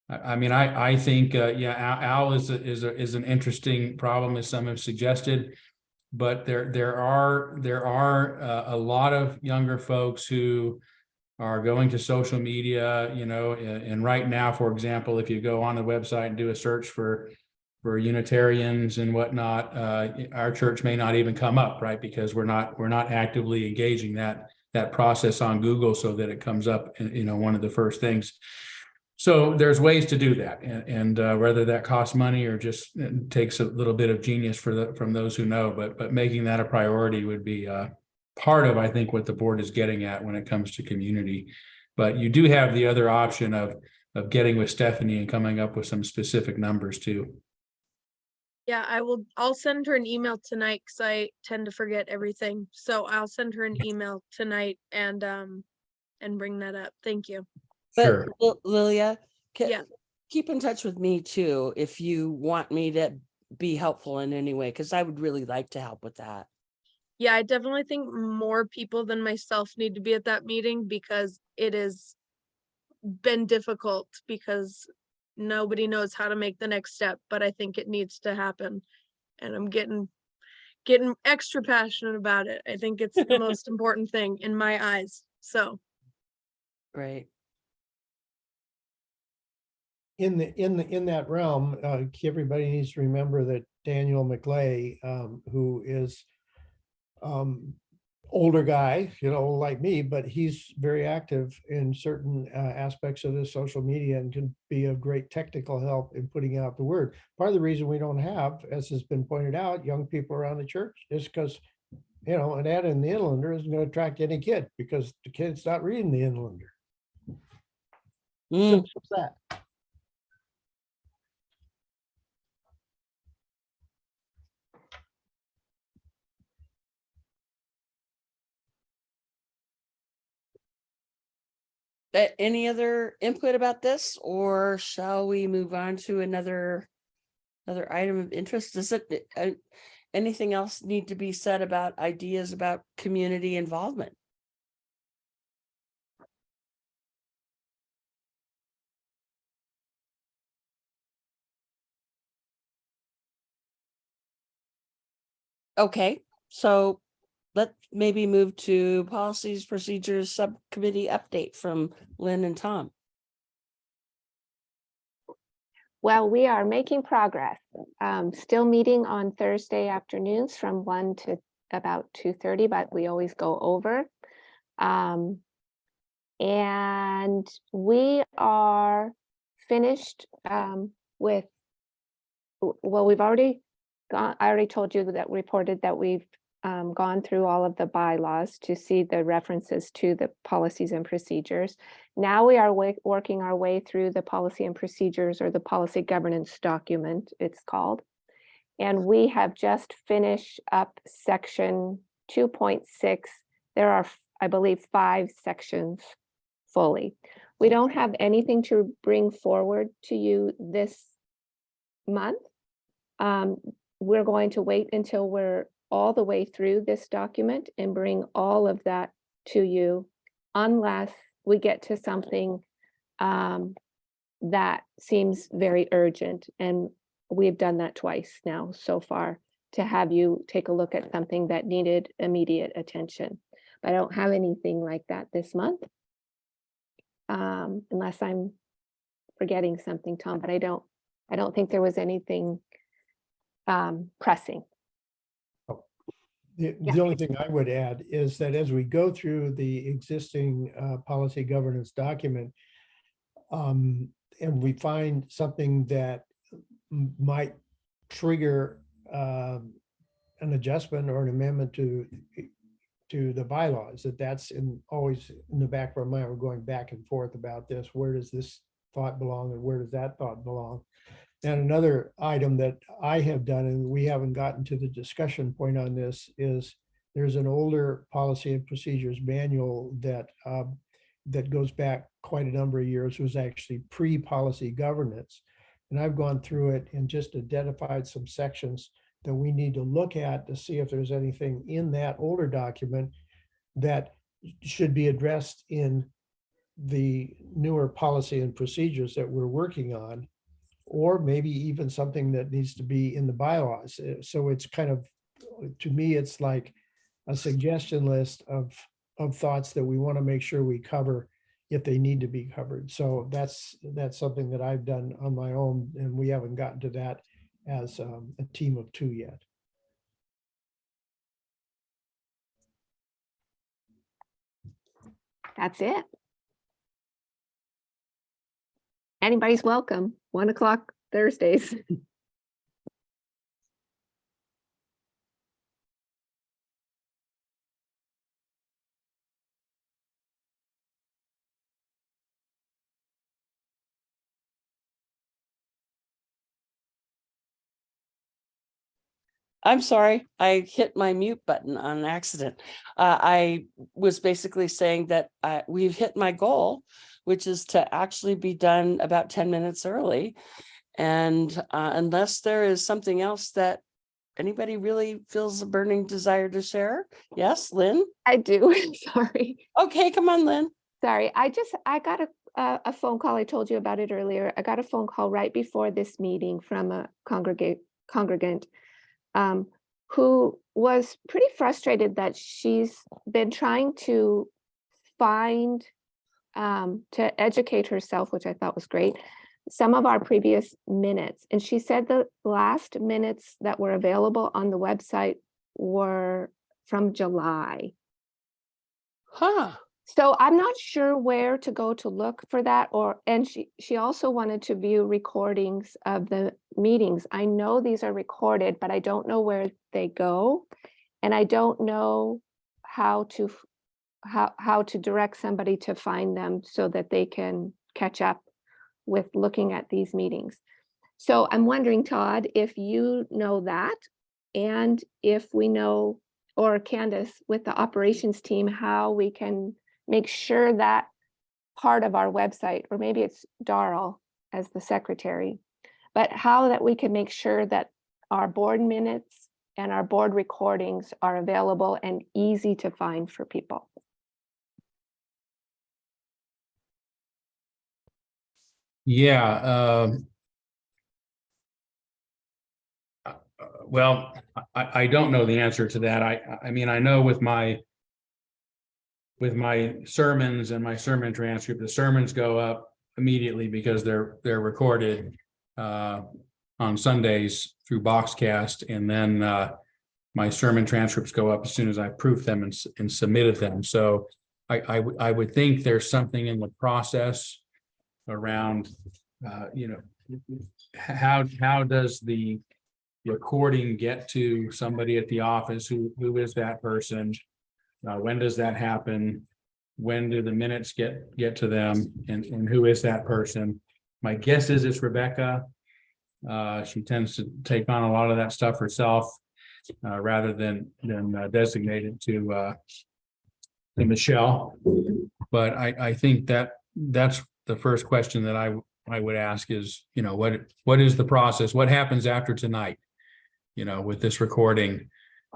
I think, OWL is an interesting problem, as some have suggested. But there are a lot of younger folks who are going to social media, and right now, for example, if you go on the website and do a search for Unitarians and whatnot, our church may not even come up, right? Because we're not actively engaging that process on Google so that it comes up, one of the first things. So there's ways to do that, and whether that costs money or just takes a little bit of genius from those who know, but making that a priority would be part of, I think, what the board is getting at when it comes to community. But you do have the other option of getting with Stephanie and coming up with some specific numbers too. Yeah, I'll send her an email tonight because I tend to forget everything. So I'll send her an email tonight and bring that up. Thank you. But Sure. Lilia, Yeah. keep in touch with me too if you want me to be helpful in any way, because I would really like to help with that. Yeah, I definitely think more people than myself need to be at that meeting because it has been difficult because nobody knows how to make the next step, but I think it needs to happen. And I'm getting extra passionate about it. I think it's the most important thing in my eyes. So Great. In that realm, everybody needs to remember that Daniel McLay, who is older guy, like me, but he's very active in certain aspects of this social media and can be of great technical help in putting out the word. Part of the reason we don't have, as has been pointed out, young people around the church is because, an ad in the Inlander isn't going to attract any kid because the kid's not reading the Inlander. Simple as that. Any other input about this, or shall we move on to another item of interest? Does it anything else need to be said about ideas about community involvement? Okay, so let's maybe move to policies, procedures, subcommittee update from Lynn and Tom. Well, we are making progress. Still meeting on Thursday afternoons from 1 to about 2:30, but we always go over. And we are finished with, well, we've already gone, I already told you that reported that we've gone through all of the bylaws to see the references to the policies and procedures. Now we are working our way through the policy and procedures, or the policy governance document, it's called. And we have just finished up section 2.6. There are, I believe, 5 sections fully. We don't have anything to bring forward to you this month. We're going to wait until we're all the way through this document and bring all of that to you, unless we get to something that seems very urgent. And we've done that twice now so far, to have you take a look at something that needed immediate attention. But I don't have anything like that this month, unless I'm forgetting something, Tom, but I don't think there was anything pressing. The only thing I would add is that as we go through the existing policy governance document, and we find something that might trigger an adjustment or an amendment to the bylaws, that's always in the back of our mind. We're going back and forth about this. Where does this thought belong and where does that thought belong? And another item that I have done, and we haven't gotten to the discussion point on this, is there's an older policy and procedures manual that that goes back quite a number of years, was actually pre-policy governance. And I've gone through it and just identified some sections that we need to look at to see if there's anything in that older document that should be addressed in the newer policy and procedures that we're working on, or maybe even something that needs to be in the bylaws. So it's kind of, to me, it's like a suggestion list of thoughts that we want to make sure we cover if they need to be covered. So that's something that I've done on my own, and we haven't gotten to that as a team of two yet. That's it. Anybody's welcome. 1 o'clock Thursdays. I'm sorry, I hit my mute button on accident. I was basically saying that we've hit my goal, which is to actually be done about 10 minutes early. And unless there is something else that anybody really feels a burning desire to share. Yes, Lynn? I do. Sorry. Okay, come on, Lynn. Sorry. I got a phone call. I told you about it earlier. I got a phone call right before this meeting from a congregant who was pretty frustrated that she's been trying to find, to educate herself, which I thought was great, some of our previous minutes. And she said the last minutes that were available on the website were from July. Huh. So I'm not sure where to go to look for that, and she also wanted to view recordings of the meetings. I know these are recorded, but I don't know where they go. And I don't know how to direct somebody to find them so that they can catch up with looking at these meetings. So I'm wondering, Todd, if you know that, and if we know, or Candace with the operations team, how we can make sure that part of our website, or maybe it's Darrell as the secretary, but how that we can make sure that our board minutes and our board recordings are available and easy to find for people. Yeah. Well, I don't know the answer to that. I mean, I know with my sermons and my sermon transcript, the sermons go up immediately because they're recorded on Sundays through Boxcast, and then my sermon transcripts go up as soon as I proof them and submitted them. So I would think there's something in the process around how does the recording get to somebody at the office? Who is that person? When does that happen? When do the minutes get to them? And who is that person? My guess is it's Rebecca. She tends to take on a lot of that stuff herself, rather than designate it to Michelle. But I think that's the first question that I would ask is, what is the process? What happens after tonight? With this recording,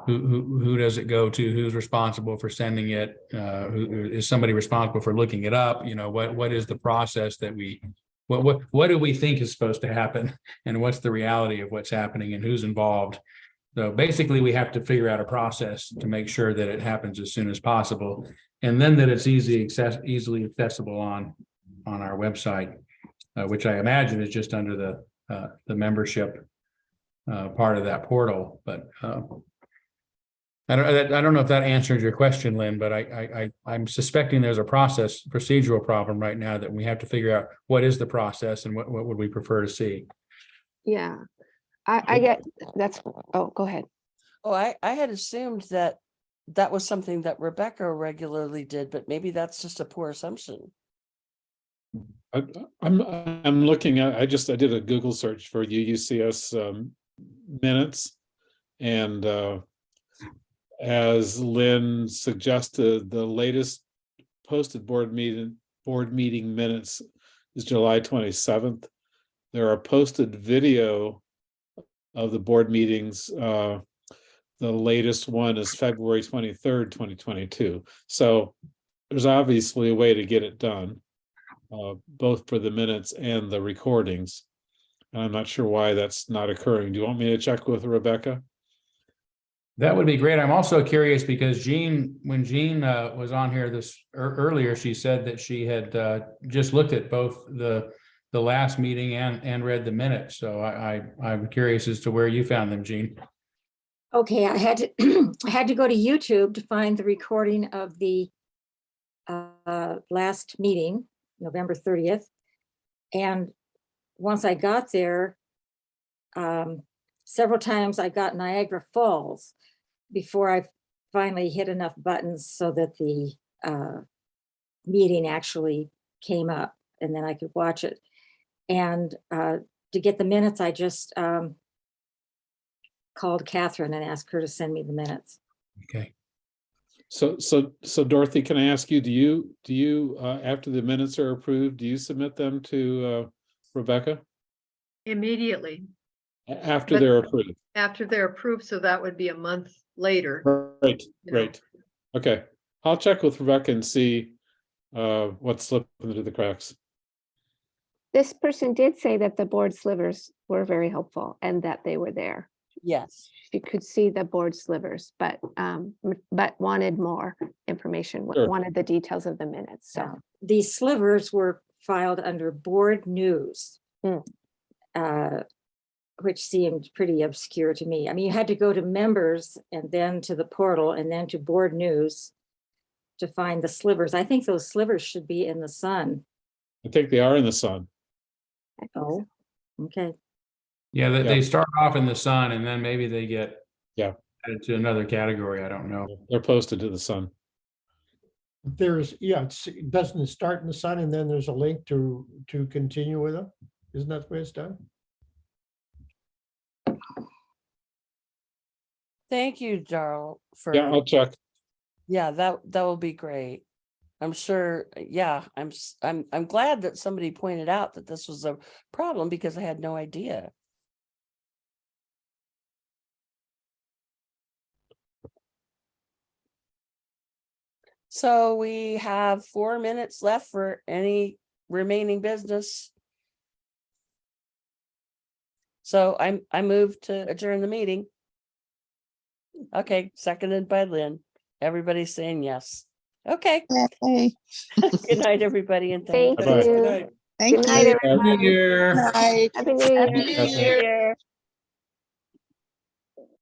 who does it go to? Who's responsible for sending it? Who is somebody responsible for looking it up? What is the process that what do we think is supposed to happen, and what's the reality of what's happening, and who's involved? So basically, we have to figure out a process to make sure that it happens as soon as possible, and then that it's easily accessible on our website, which I imagine is just under the membership part of that portal. But I don't know if that answers your question, Lynn, but I'm suspecting there's a procedural problem right now that we have to figure out what is the process and what would we prefer to see. Yeah, I get that's. Oh, go ahead. Oh, I had assumed that was something that Rebecca regularly did, but maybe that's just a poor assumption. I'm looking at, I did a Google search for UUCS minutes. And as Lynn suggested, the latest posted board meeting minutes is July 27th. There are posted video of the board meetings. The latest one is February 23rd, 2022. So there's obviously a way to get it done, both for the minutes and the recordings. And I'm not sure why that's not occurring. Do you want me to check with Rebecca? That would be great. I'm also curious because when Jean was on here earlier, she said that she had just looked at both the last meeting and read the minutes. So I'm curious as to where you found them, Jean. Okay, I had to I had to go to YouTube to find the recording of the last meeting, November 30th. And once I got there, several times I got Niagara Falls before I finally hit enough buttons so that the meeting actually came up and then I could watch it. And to get the minutes, I just called Catherine and asked her to send me the minutes. Okay. So Dorothy, can I ask you, do you after the minutes are approved, do you submit them to Rebecca? Immediately After But- they're approved? after they're approved, so that would be a month later. Right, you know. right. Okay, I'll check with Rebecca and see what's slipping through the cracks. This person did say that the board slivers were very helpful and that they were there. Yes. She could see the board slivers, but wanted more information, Sure. wanted the details of the minutes. So So these slivers were filed under board news, which seemed pretty obscure to me. I mean, you had to go to members and then to the portal and then to board news to find the slivers. I think those slivers should be in the sun. I think they are in the sun. I think so. Oh, okay. Yeah, they Yeah. start off in the sun and then maybe they get Yeah. added to another category. I don't know. They're posted to the sun. Doesn't it start in the sun and then there's a link to continue with them? Isn't that the way it's done? Thank you, Jarl, for, Yeah, I'll check. yeah, that will be great. I'm sure, yeah, I'm glad that somebody pointed out that this was a problem because I had no idea. So we have 4 minutes left for any remaining business. So I move to adjourn the meeting. Okay, seconded by Lynn. Everybody's saying yes. Okay. Hey, Good night, everybody, and Thank thanks. Bye-bye. you. thank Good night, you. everybody. Here. Night. Happy New Year. Happy New Year.